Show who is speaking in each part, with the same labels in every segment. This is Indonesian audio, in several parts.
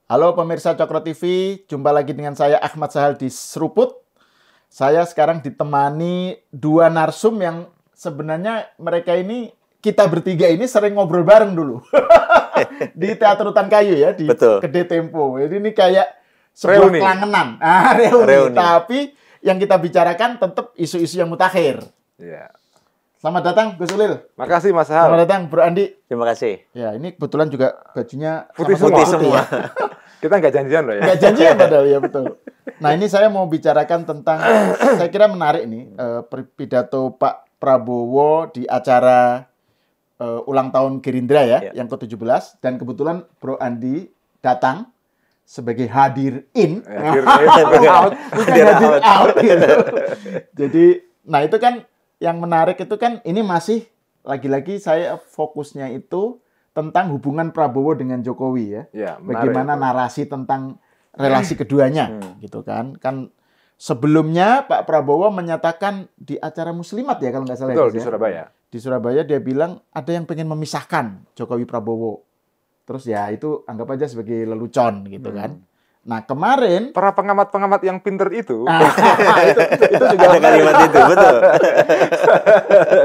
Speaker 1: Halo pemirsa Cokro TV, jumpa lagi dengan saya Ahmad Sahal di Seruput. Saya sekarang ditemani dua narsum yang sebenarnya mereka ini, kita bertiga ini sering ngobrol bareng dulu. Di Teater Hutan Kayu ya, di
Speaker 2: Betul.
Speaker 1: Gede Tempo. Jadi ini kayak sebuah
Speaker 3: Reuni.
Speaker 1: kelangenan. Reuni.
Speaker 2: Reuni.
Speaker 1: Tapi yang kita bicarakan tetap isu-isu yang mutakhir.
Speaker 3: Iya.
Speaker 1: Selamat datang Gus Ulil.
Speaker 3: Makasih Mas
Speaker 1: Selamat
Speaker 3: Hal.
Speaker 1: datang Bro Andi.
Speaker 2: Terima kasih.
Speaker 1: Ya, ini kebetulan juga bajunya
Speaker 3: Putih
Speaker 1: sama-sama
Speaker 3: semua.
Speaker 1: putih ya.
Speaker 3: Kita nggak janjian loh ya.
Speaker 1: Nggak janjian padahal, ya betul. Nah, ini saya mau bicarakan tentang, saya kira menarik nih, pidato Pak Prabowo di acara ulang tahun Gerindra ya, yang ke-17. Dan kebetulan Bro Andi datang sebagai hadir-in.
Speaker 3: Hadir
Speaker 1: Out, bukan
Speaker 2: Hadir
Speaker 1: hadir
Speaker 2: out.
Speaker 1: out gitu. Jadi, nah itu kan yang menarik itu kan, ini masih lagi-lagi saya fokusnya itu tentang hubungan Prabowo dengan Jokowi ya.
Speaker 3: Ya,
Speaker 1: Bagaimana
Speaker 3: menarik itu.
Speaker 1: narasi tentang relasi keduanya gitu kan. Kan sebelumnya Pak Prabowo menyatakan di acara Muslimat ya kalau nggak salah.
Speaker 3: Betul,
Speaker 1: ya,
Speaker 3: di Surabaya.
Speaker 1: Di Surabaya dia bilang ada yang pengen memisahkan Jokowi Prabowo. Terus ya itu anggap aja sebagai lelucon gitu kan. Nah, kemarin
Speaker 3: Para pengamat-pengamat yang pinter itu
Speaker 1: itu juga
Speaker 2: Ada kalimat itu, betul.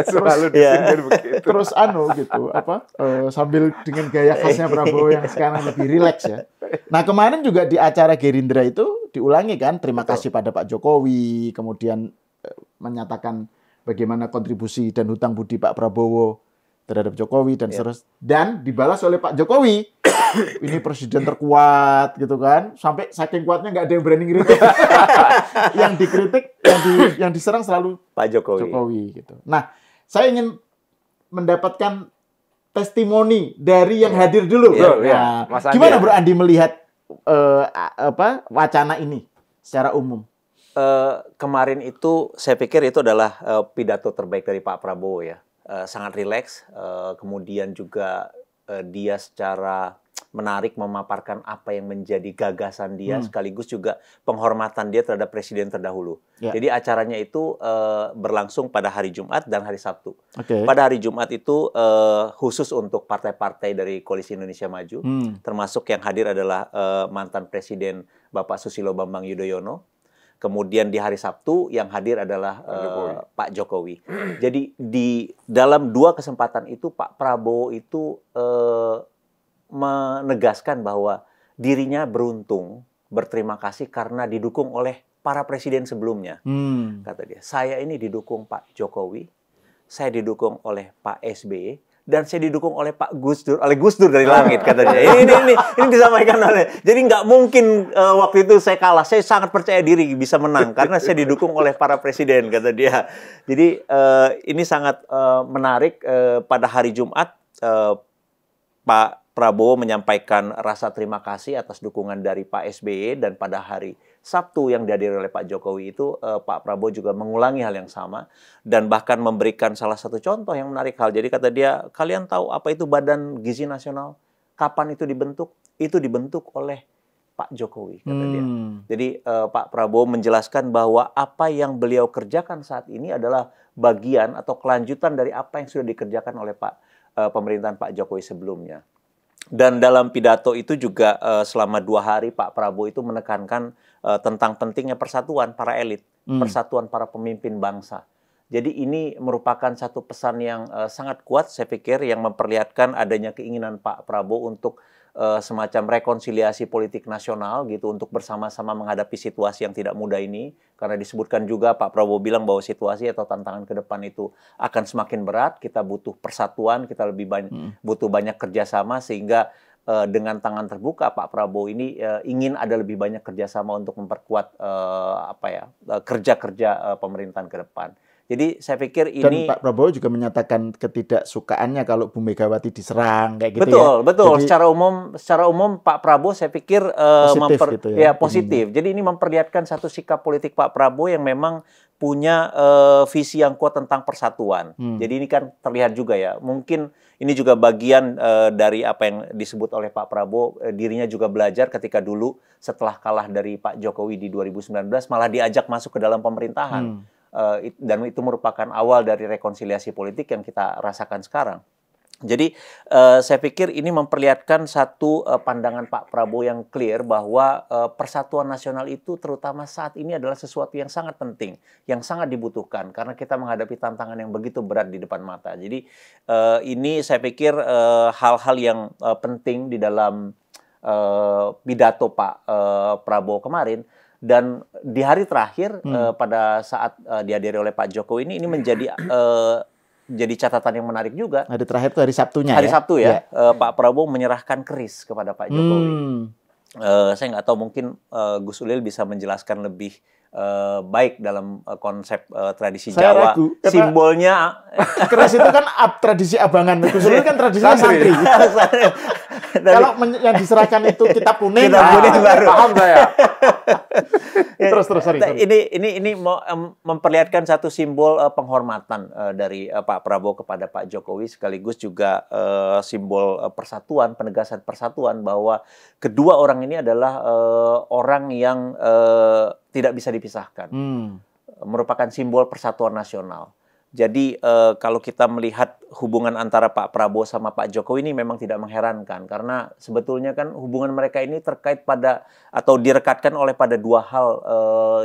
Speaker 3: selalu
Speaker 2: Iya.
Speaker 3: disindir begitu.
Speaker 1: terus gitu sambil dengan gaya khasnya Prabowo yang sekarang lebih rileks ya. Nah, kemarin juga di acara Gerindra itu diulangi kan, terima kasih pada Pak Jokowi, kemudian menyatakan bagaimana kontribusi dan hutang budi Pak Prabowo terhadap Jokowi dan seterusnya, dan dibalas oleh Pak Jokowi. Ini presiden terkuat gitu kan, sampai saking kuatnya nggak ada yang berani ngeritik. Yang dikritik, yang diserang selalu
Speaker 2: Pak Jokowi.
Speaker 1: Jokowi gitu. Nah, saya ingin mendapatkan testimoni dari yang hadir dulu.
Speaker 3: Betul, ya.
Speaker 1: Nah,
Speaker 3: Mas Andi
Speaker 1: gimana
Speaker 3: ya.
Speaker 1: Bro Andi melihat wacana ini secara umum?
Speaker 2: Kemarin itu saya pikir itu adalah pidato terbaik dari Pak Prabowo ya. Sangat rileks, kemudian juga dia secara menarik memaparkan apa yang menjadi gagasan dia, sekaligus juga penghormatan dia terhadap presiden terdahulu.
Speaker 1: Ya.
Speaker 2: Jadi acaranya itu berlangsung pada hari Jumat dan hari Sabtu.
Speaker 1: Oke.
Speaker 2: Pada hari Jumat itu khusus untuk partai-partai dari Koalisi Indonesia Maju, termasuk yang hadir adalah mantan Presiden Bapak Susilo Bambang Yudhoyono. Kemudian di hari Sabtu yang hadir adalah Pak Jokowi. Jadi di dalam dua kesempatan itu Pak Prabowo itu menegaskan bahwa dirinya beruntung, berterima kasih karena didukung oleh para presiden sebelumnya. Kata dia, saya ini didukung Pak Jokowi, saya didukung oleh Pak SBY, dan saya didukung oleh Pak Gus Dur, oleh Gus Dur dari langit, katanya. Ini disampaikan oleh. Jadi nggak mungkin waktu itu saya kalah. Saya sangat percaya diri bisa menang karena saya didukung oleh para presiden, kata dia. Jadi ini sangat menarik. Pada hari Jumat Pak Prabowo menyampaikan rasa terima kasih atas dukungan dari Pak SBY, dan pada hari Sabtu yang dihadiri oleh Pak Jokowi itu Pak Prabowo juga mengulangi hal yang sama dan bahkan memberikan salah satu contoh yang menarik hal. Jadi kata dia, kalian tahu apa itu Badan Gizi Nasional? Kapan itu dibentuk? Itu dibentuk oleh Pak Jokowi, kata dia. Jadi Pak Prabowo menjelaskan bahwa apa yang beliau kerjakan saat ini adalah bagian atau kelanjutan dari apa yang sudah dikerjakan oleh pemerintahan Pak Jokowi sebelumnya. Dan dalam pidato itu juga selama 2 hari Pak Prabowo itu menekankan tentang pentingnya persatuan para elit, persatuan para pemimpin bangsa. Jadi ini merupakan satu pesan yang sangat kuat, saya pikir, yang memperlihatkan adanya keinginan Pak Prabowo untuk semacam rekonsiliasi politik nasional gitu, untuk bersama-sama menghadapi situasi yang tidak mudah ini. Karena disebutkan juga Pak Prabowo bilang bahwa situasi atau tantangan ke depan itu akan semakin berat, kita butuh persatuan, kita lebih banyak butuh banyak kerjasama, sehingga dengan tangan terbuka Pak Prabowo ini ingin ada lebih banyak kerjasama untuk memperkuat kerja-kerja pemerintahan ke depan. Jadi saya pikir ini...
Speaker 1: Dan Pak Prabowo juga menyatakan ketidaksukaannya kalau Bu Megawati diserang kayak gitu.
Speaker 2: Betul,
Speaker 1: ya.
Speaker 2: betul.
Speaker 1: Jadi,
Speaker 2: Secara umum Pak Prabowo saya pikir
Speaker 1: positif gitu ya.
Speaker 2: positif. Jadi ini memperlihatkan satu sikap politik Pak Prabowo yang memang punya visi yang kuat tentang persatuan. Jadi ini kan terlihat juga ya. Mungkin ini juga bagian dari apa yang disebut oleh Pak Prabowo, dirinya juga belajar ketika dulu setelah kalah dari Pak Jokowi di 2019 malah diajak masuk ke dalam pemerintahan. Dan itu merupakan awal dari rekonsiliasi politik yang kita rasakan sekarang. Jadi saya pikir ini memperlihatkan satu pandangan Pak Prabowo yang clear bahwa persatuan nasional itu terutama saat ini adalah sesuatu yang sangat penting, yang sangat dibutuhkan karena kita menghadapi tantangan yang begitu berat di depan mata. Jadi ini saya pikir hal-hal yang penting di dalam pidato Pak Prabowo kemarin. Dan di hari terakhir pada saat dihadiri oleh Pak Jokowi ini menjadi jadi catatan yang menarik juga.
Speaker 1: Hari terakhir itu hari Sabtunya
Speaker 2: Hari
Speaker 1: ya?
Speaker 2: Sabtu ya, Pak Prabowo menyerahkan keris kepada Pak Jokowi. Saya nggak tahu, mungkin Gus Ulil bisa menjelaskan lebih baik dalam konsep tradisi
Speaker 1: Saya
Speaker 2: Jawa.
Speaker 1: ragu, karena
Speaker 2: Simbolnya
Speaker 1: keris itu kan tradisi abangan. Gus Ulil kan tradisinya santri. Kalau yang diserahkan itu kitab kuning,
Speaker 2: Kitab kuning baru.
Speaker 3: Paham saya.
Speaker 1: terus sorry.
Speaker 2: Ini mau memperlihatkan satu simbol penghormatan dari Pak Prabowo kepada Pak Jokowi, sekaligus juga simbol persatuan, penegasan persatuan bahwa kedua orang ini adalah orang yang tidak bisa dipisahkan, merupakan simbol persatuan nasional. Jadi kalau kita melihat hubungan antara Pak Prabowo sama Pak Jokowi ini memang tidak mengherankan, karena sebetulnya kan hubungan mereka ini terkait pada atau direkatkan oleh pada dua hal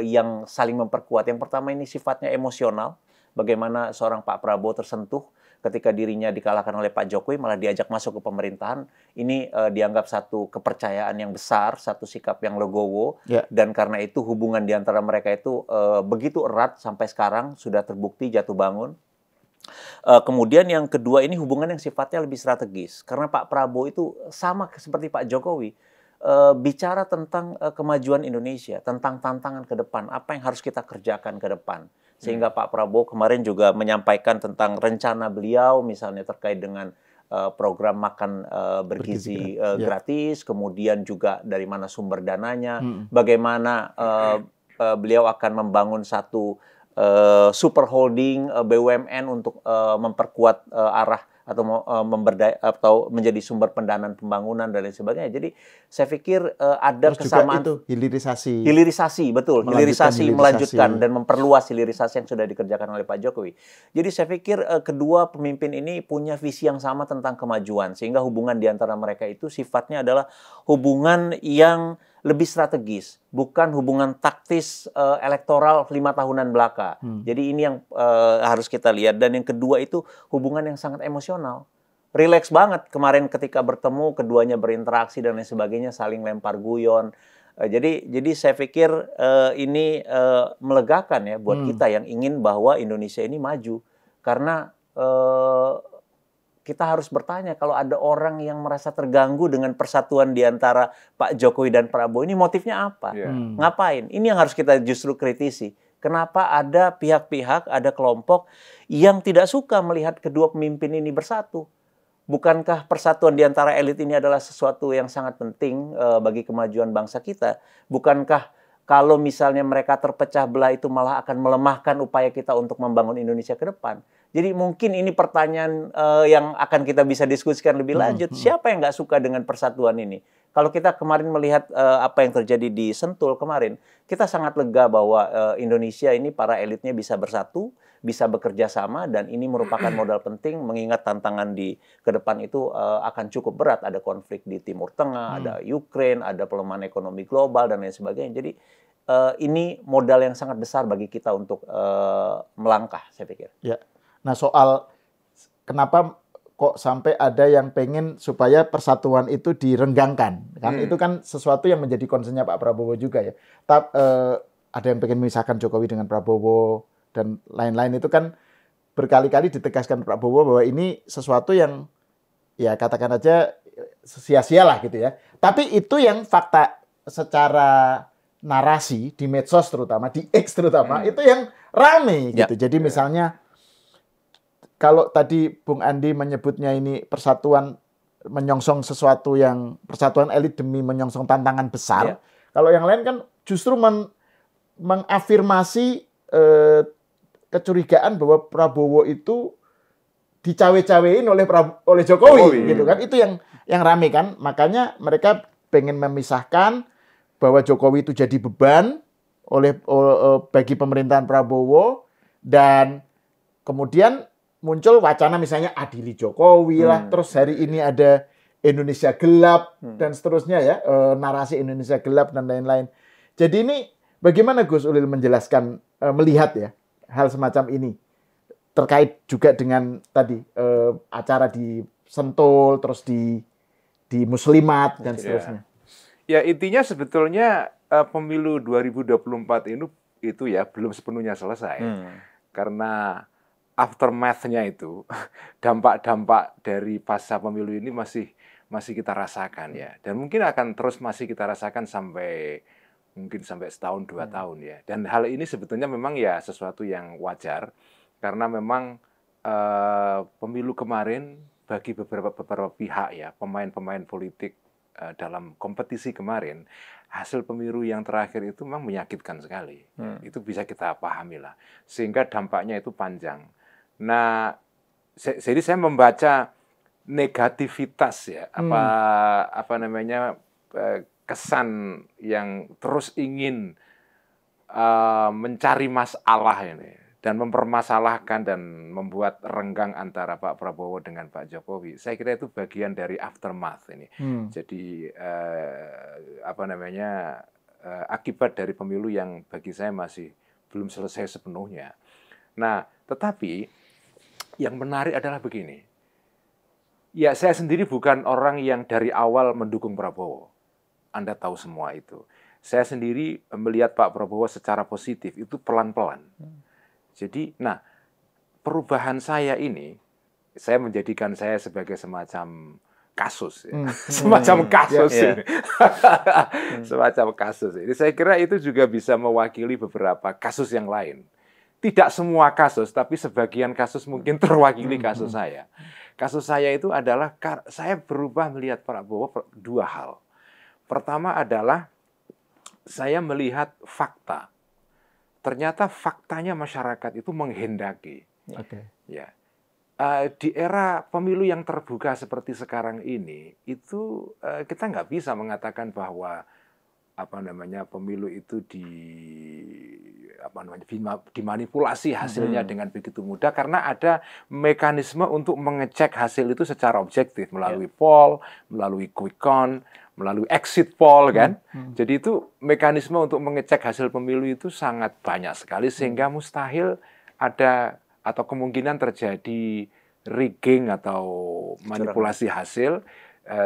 Speaker 2: yang saling memperkuat. Yang pertama ini sifatnya emosional, bagaimana seorang Pak Prabowo tersentuh ketika dirinya dikalahkan oleh Pak Jokowi malah diajak masuk ke pemerintahan. Ini dianggap satu kepercayaan yang besar, satu sikap yang legowo, dan karena itu hubungan di antara mereka itu begitu erat sampai sekarang sudah terbukti jatuh bangun. Kemudian yang kedua ini hubungan yang sifatnya lebih strategis, karena Pak Prabowo itu sama seperti Pak Jokowi, bicara tentang kemajuan Indonesia, tentang tantangan ke depan, apa yang harus kita kerjakan ke depan. Sehingga Pak Prabowo kemarin juga menyampaikan tentang rencana beliau misalnya terkait dengan program makan bergizi gratis, kemudian juga dari mana sumber dananya, bagaimana beliau akan membangun satu super holding BUMN untuk memperkuat arah atau menjadi sumber pendanaan pembangunan dan lain sebagainya. Jadi saya pikir ada
Speaker 1: terus
Speaker 2: kesamaan
Speaker 1: juga itu
Speaker 2: hilirisasi, betul, melanjutkan dan memperluas hilirisasi yang sudah dikerjakan oleh Pak Jokowi. Jadi saya pikir kedua pemimpin ini punya visi yang sama tentang kemajuan, sehingga hubungan di antara mereka itu sifatnya adalah hubungan yang lebih strategis, bukan hubungan taktis elektoral 5 tahunan belaka. Jadi ini yang harus kita lihat. Dan yang kedua itu hubungan yang sangat emosional. Rileks banget kemarin ketika bertemu, keduanya berinteraksi dan lain sebagainya, saling lempar guyon. Jadi saya pikir ini melegakan ya buat kita yang ingin bahwa Indonesia ini maju. Karena kita harus bertanya, kalau ada orang yang merasa terganggu dengan persatuan di antara Pak Jokowi dan Prabowo, ini motifnya apa? Ngapain? Ini yang harus kita justru kritisi. Kenapa ada pihak-pihak, ada kelompok yang tidak suka melihat kedua pemimpin ini bersatu? Bukankah persatuan di antara elit ini adalah sesuatu yang sangat penting bagi kemajuan bangsa kita? Bukankah kalau misalnya mereka terpecah belah itu malah akan melemahkan upaya kita untuk membangun Indonesia ke depan? Jadi mungkin ini pertanyaan yang akan kita bisa diskusikan lebih lanjut. Siapa yang nggak suka dengan persatuan ini? Kalau kita kemarin melihat apa yang terjadi di Sentul kemarin, kita sangat lega bahwa Indonesia ini para elitnya bisa bersatu, bisa bekerja sama, dan ini merupakan modal penting mengingat tantangan di ke depan itu akan cukup berat. Ada konflik di Timur Tengah, ada Ukraine, ada pelemahan ekonomi global, dan lain sebagainya. Jadi ini modal yang sangat besar bagi kita untuk melangkah, saya pikir.
Speaker 1: Ya. Nah, soal kenapa kok sampai ada yang pengen supaya persatuan itu direnggangkan, kan itu kan sesuatu yang menjadi concern-nya Pak Prabowo juga ya. Ada yang pengen memisahkan Jokowi dengan Prabowo dan lain-lain, itu kan berkali-kali ditegaskan Pak Prabowo bahwa ini sesuatu yang ya katakan aja sia-sia lah gitu ya. Tapi itu yang fakta secara narasi di medsos terutama, di X terutama, itu yang rame gitu. Jadi misalnya kalau tadi Bung Andi menyebutnya ini persatuan menyongsong sesuatu yang persatuan elit demi menyongsong tantangan besar. Kalau yang lain kan justru mengafirmasi kecurigaan bahwa Prabowo itu dicawe-cawein oleh Jokowi gitu kan. Itu yang rame kan. Makanya mereka pengen memisahkan bahwa Jokowi itu jadi beban bagi pemerintahan Prabowo, dan kemudian muncul wacana misalnya adili Jokowi lah, terus hari ini ada Indonesia gelap dan seterusnya ya, narasi Indonesia gelap dan lain-lain. Jadi ini bagaimana Gus Ulil menjelaskan, melihat ya hal semacam ini terkait juga dengan tadi acara di Sentul, terus di Muslimat dan seterusnya.
Speaker 3: Ya intinya sebetulnya pemilu 2024 ini itu ya belum sepenuhnya selesai. Karena aftermath-nya itu dampak-dampak dari pasca pemilu ini masih kita rasakan ya. Dan mungkin akan terus masih kita rasakan sampai setahun 2 tahun ya. Dan hal ini sebetulnya memang ya sesuatu yang wajar karena memang pemilu kemarin bagi beberapa pihak ya, pemain-pemain politik dalam kompetisi kemarin, hasil pemilu yang terakhir itu memang menyakitkan sekali. Itu bisa kita pahami lah. Sehingga dampaknya itu panjang. Nah, jadi saya membaca negativitas ya, apa namanya, kesan yang terus ingin mencari masalah ini dan mempermasalahkan dan membuat renggang antara Pak Prabowo dengan Pak Jokowi. Saya kira itu bagian dari aftermath ini. Jadi apa namanya, akibat dari pemilu yang bagi saya masih belum selesai sepenuhnya. Nah, tetapi yang menarik adalah begini. Ya, saya sendiri bukan orang yang dari awal mendukung Prabowo. Anda tahu semua itu. Saya sendiri melihat Pak Prabowo secara positif itu pelan-pelan. Jadi, nah, perubahan saya ini, saya menjadikan saya sebagai semacam kasus, ya. Semacam kasus ini. Semacam kasus. Jadi saya kira itu juga bisa mewakili beberapa kasus yang lain. Tidak semua kasus, tapi sebagian kasus mungkin terwakili kasus saya. Kasus saya itu adalah, saya berubah melihat Prabowo dua hal. Pertama adalah, saya melihat fakta. Ternyata faktanya masyarakat itu menghendaki. Ya. Di era pemilu yang terbuka seperti sekarang ini, itu kita nggak bisa mengatakan bahwa apa namanya pemilu itu dimanipulasi hasilnya dengan begitu mudah karena ada mekanisme untuk mengecek hasil itu secara objektif melalui poll, melalui quick count, melalui exit poll kan. Jadi itu mekanisme untuk mengecek hasil pemilu itu sangat banyak sekali sehingga mustahil ada atau kemungkinan terjadi rigging atau manipulasi hasil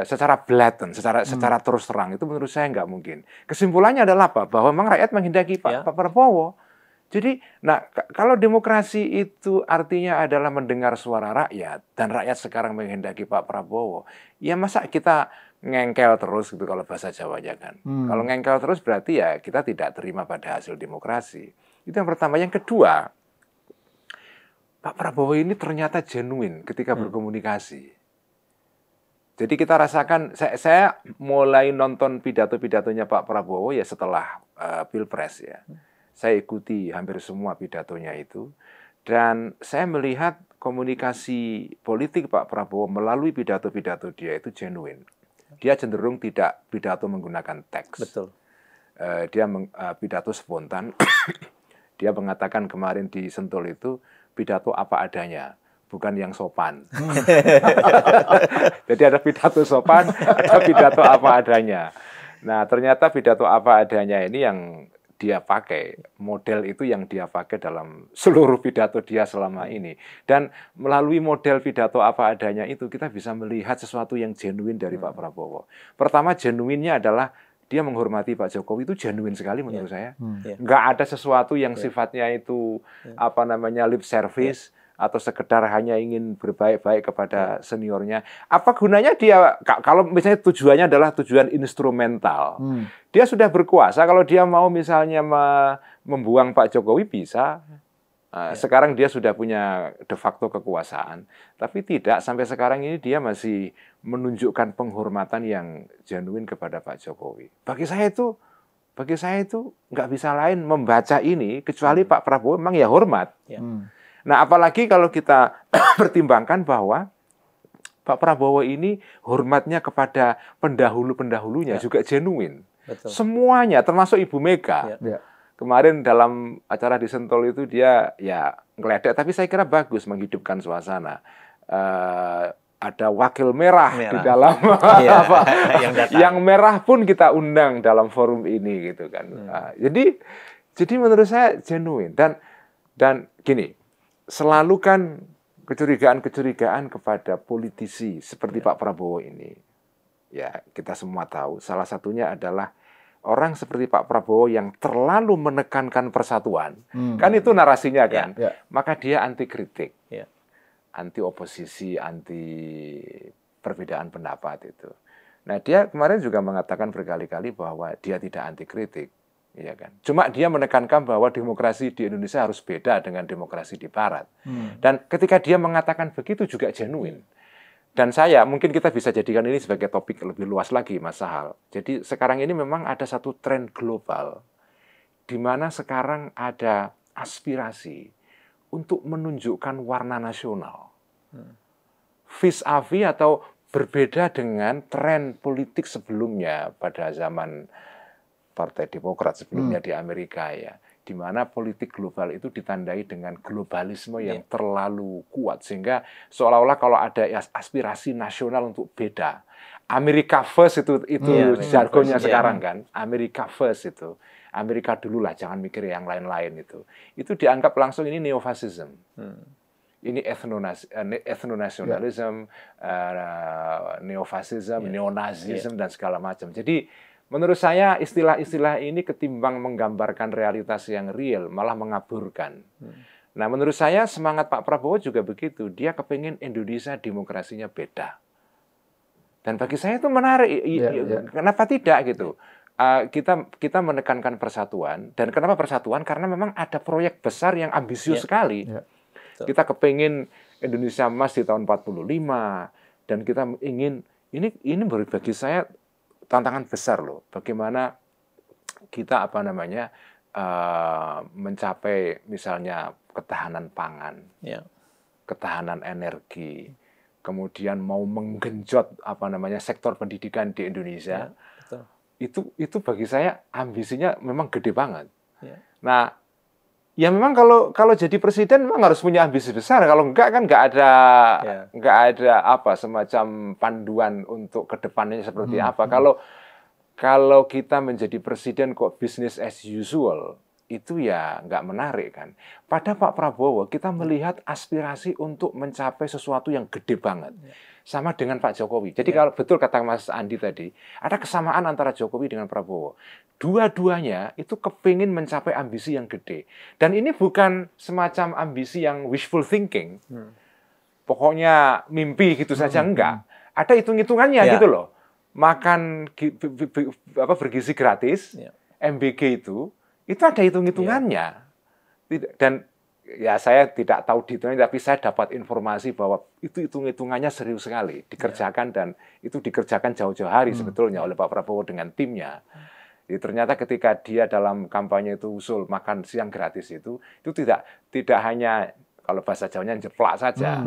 Speaker 3: secara blatant, secara terus terang. Itu menurut saya nggak mungkin. Kesimpulannya adalah apa? Bahwa memang rakyat menghendaki Pak Prabowo. Jadi, nah kalau demokrasi itu artinya adalah mendengar suara rakyat dan rakyat sekarang menghendaki Pak Prabowo, ya masa kita ngengkel terus gitu kalau bahasa Jawanya kan. Kalau ngengkel terus berarti ya kita tidak terima pada hasil demokrasi. Itu yang pertama. Yang kedua, Pak Prabowo ini ternyata genuine ketika berkomunikasi. Jadi kita rasakan, saya mulai nonton pidato-pidatonya Pak Prabowo ya setelah Pilpres ya. Saya ikuti hampir semua pidatonya itu. Dan saya melihat komunikasi politik Pak Prabowo melalui pidato-pidato dia itu genuine. Dia cenderung tidak pidato menggunakan teks.
Speaker 2: Betul.
Speaker 3: Dia pidato spontan. Dia mengatakan kemarin di Sentul itu pidato apa adanya, bukan yang sopan. Jadi ada pidato sopan, ada pidato apa adanya. Nah, ternyata pidato apa adanya ini yang dia pakai, model itu yang dia pakai dalam seluruh pidato dia selama ini. Dan melalui model pidato apa adanya itu, kita bisa melihat sesuatu yang genuine dari Pak Prabowo. Pertama, genuine-nya adalah dia menghormati Pak Jokowi, itu genuine sekali menurut saya. Nggak ada sesuatu yang sifatnya itu, apa namanya, lip service, atau sekedar hanya ingin berbaik-baik kepada seniornya. Apa gunanya dia, kalau misalnya tujuannya adalah tujuan instrumental. Dia sudah berkuasa, kalau dia mau misalnya membuang Pak Jokowi bisa. Sekarang dia sudah punya de facto kekuasaan. Tapi tidak, sampai sekarang ini dia masih menunjukkan penghormatan yang genuine kepada Pak Jokowi. Bagi saya itu nggak bisa lain membaca ini, kecuali Pak Prabowo memang ya hormat. Nah, apalagi kalau kita pertimbangkan bahwa Pak Prabowo ini hormatnya kepada pendahulu-pendahulunya juga genuine.
Speaker 2: Betul.
Speaker 3: Semuanya, termasuk Ibu Mega. Kemarin dalam acara di Sentul itu dia ya ngeledek, tapi saya kira bagus menghidupkan suasana. Ada wakil merah di dalam apa? Yang merah pun kita undang dalam forum ini gitu kan. Jadi menurut saya genuine dan gini, selalu kan kecurigaan-kecurigaan kepada politisi seperti Pak Prabowo ini. Ya, kita semua tahu salah satunya adalah orang seperti Pak Prabowo yang terlalu menekankan persatuan. Kan itu narasinya kan. Maka dia anti kritik. Anti oposisi, anti perbedaan pendapat itu. Nah, dia kemarin juga mengatakan berkali-kali bahwa dia tidak anti kritik, ya kan. Cuma dia menekankan bahwa demokrasi di Indonesia harus beda dengan demokrasi di Barat. Dan ketika dia mengatakan begitu juga genuine. Dan mungkin kita bisa jadikan ini sebagai topik lebih luas lagi, Mas Sahal. Jadi sekarang ini memang ada satu tren global di mana sekarang ada aspirasi untuk menunjukkan warna nasional. Vis-a-vis atau berbeda dengan tren politik sebelumnya pada zaman Partai Demokrat sebelumnya di Amerika ya, di mana politik global itu ditandai dengan globalisme yang terlalu kuat sehingga seolah-olah kalau ada aspirasi nasional untuk beda. America first itu jargonnya sekarang kan, America first itu. Amerika dulu lah, jangan mikir yang lain-lain itu. Itu dianggap langsung ini neofasism. Ini ethnonationalism, neofasism, neonazism, dan segala macam. Jadi menurut saya istilah-istilah ini ketimbang menggambarkan realitas yang real, malah mengaburkan. Nah, menurut saya semangat Pak Prabowo juga begitu. Dia kepingin Indonesia demokrasinya beda. Dan bagi saya itu menarik. Kenapa tidak gitu? Kita menekankan persatuan. Dan kenapa persatuan? Karena memang ada proyek besar yang ambisius sekali. Kita kepingin Indonesia emas di tahun 45. Dan kita ingin, ini bagi saya tantangan besar loh. Bagaimana kita mencapai misalnya ketahanan pangan, ketahanan energi, kemudian mau menggenjot sektor pendidikan di Indonesia. Itu bagi saya ambisinya memang gede banget. Nah, ya memang kalau jadi presiden memang harus punya ambisi besar. Kalau enggak kan enggak ada semacam panduan untuk kedepannya seperti apa. Kalau kita menjadi presiden kok business as usual, itu ya nggak menarik kan. Pada Pak Prabowo kita melihat aspirasi untuk mencapai sesuatu yang gede banget. Sama dengan Pak Jokowi. Jadi kalau betul kata Mas Andi tadi, ada kesamaan antara Jokowi dengan Prabowo. Dua-duanya itu kepingin mencapai ambisi yang gede. Dan ini bukan semacam ambisi yang wishful thinking. Pokoknya mimpi gitu saja, enggak. Ada hitung-hitungannya gitu loh. Makan bergizi gratis, MBG itu ada hitung-hitungannya. Dan ya saya tidak tahu detailnya, tapi saya dapat informasi bahwa itu hitung-hitungannya serius sekali, dikerjakan dan itu dikerjakan jauh-jauh hari sebetulnya oleh Pak Prabowo dengan timnya. Jadi ternyata ketika dia dalam kampanye itu usul makan siang gratis itu tidak hanya kalau bahasa Jawanya jeplak saja,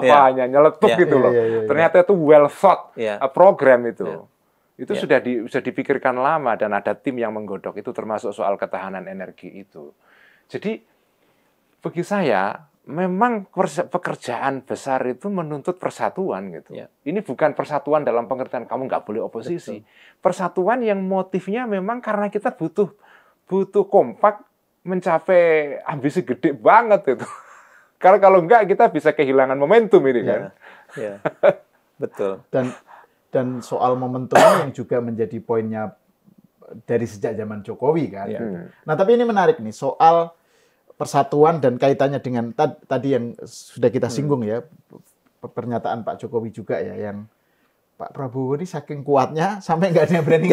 Speaker 3: hanya nyeletuk gitu loh. Ternyata itu well thought program itu. Itu sudah dipikirkan lama dan ada tim yang menggodok itu termasuk soal ketahanan energi itu. Jadi bagi saya, memang pekerjaan besar itu menuntut persatuan gitu. Ini bukan persatuan dalam pengertian kamu nggak boleh oposisi. Persatuan yang motifnya memang karena kita butuh kompak mencapai ambisi gede banget itu. Karena kalau enggak kita bisa kehilangan momentum ini kan.
Speaker 2: Betul.
Speaker 1: Dan soal momentum yang juga menjadi poinnya dari sejak zaman Jokowi kan. Nah tapi ini menarik nih soal persatuan dan kaitannya dengan tadi yang sudah kita singgung ya, pernyataan Pak Jokowi juga ya, yang Pak Prabowo ini saking kuatnya sampai nggak ada yang berani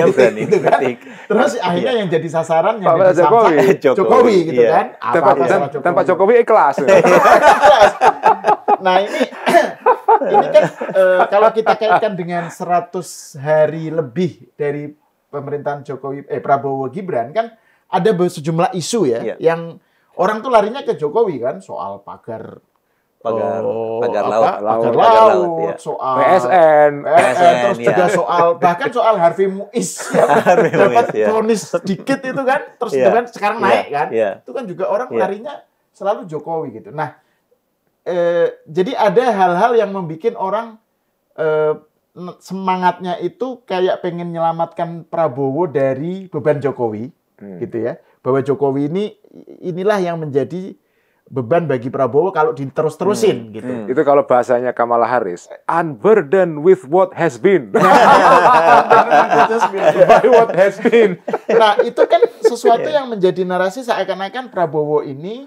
Speaker 1: gitu kan. Terus akhirnya yang jadi sasaran yang jadi Jokowi gitu kan.
Speaker 3: Dan Pak Jokowi ikhlas.
Speaker 1: Nah ini kan kalau kita kaitkan dengan 100 hari lebih dari pemerintahan Prabowo Gibran kan ada sejumlah isu ya yang orang tuh larinya ke Jokowi kan, soal pagar laut, soal
Speaker 3: PSN,
Speaker 1: terus juga bahkan soal Harvey Muiz yang dapat vonis sedikit itu kan, terus itu kan sekarang naik kan, itu kan juga orang larinya selalu Jokowi gitu. Nah, jadi ada hal-hal yang membuat orang semangatnya itu kayak pengen menyelamatkan Prabowo dari beban Jokowi, gitu ya. Bahwa Jokowi inilah yang menjadi beban bagi Prabowo kalau diterus-terusin gitu.
Speaker 3: Itu kalau bahasanya Kamala Harris, unburdened with what has been. By what has been.
Speaker 1: Nah, itu kan sesuatu yang menjadi narasi seakan-akan Prabowo ini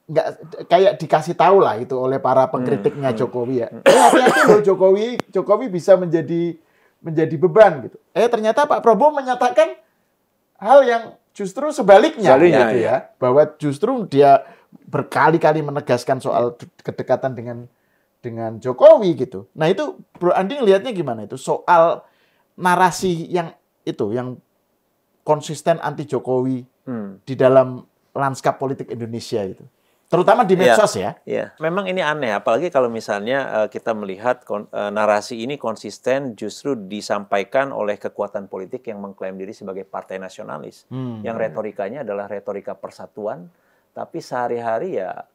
Speaker 1: nggak kayak dikasih tahu lah itu oleh para pengkritiknya Jokowi ya. Hati-hati loh Jokowi bisa menjadi beban gitu. Ternyata Pak Prabowo menyatakan hal yang justru sebaliknya gitu ya. Bahwa justru dia berkali-kali menegaskan soal kedekatan dengan Jokowi gitu. Nah, itu Bro Andi lihatnya gimana itu soal narasi yang konsisten anti Jokowi di dalam lanskap politik Indonesia itu. Terutama di medsos ya.
Speaker 2: Iya, memang ini aneh, apalagi kalau misalnya kita melihat narasi ini konsisten justru disampaikan oleh kekuatan politik yang mengklaim diri sebagai partai nasionalis. Yang retorikanya adalah retorika persatuan, tapi sehari-hari ya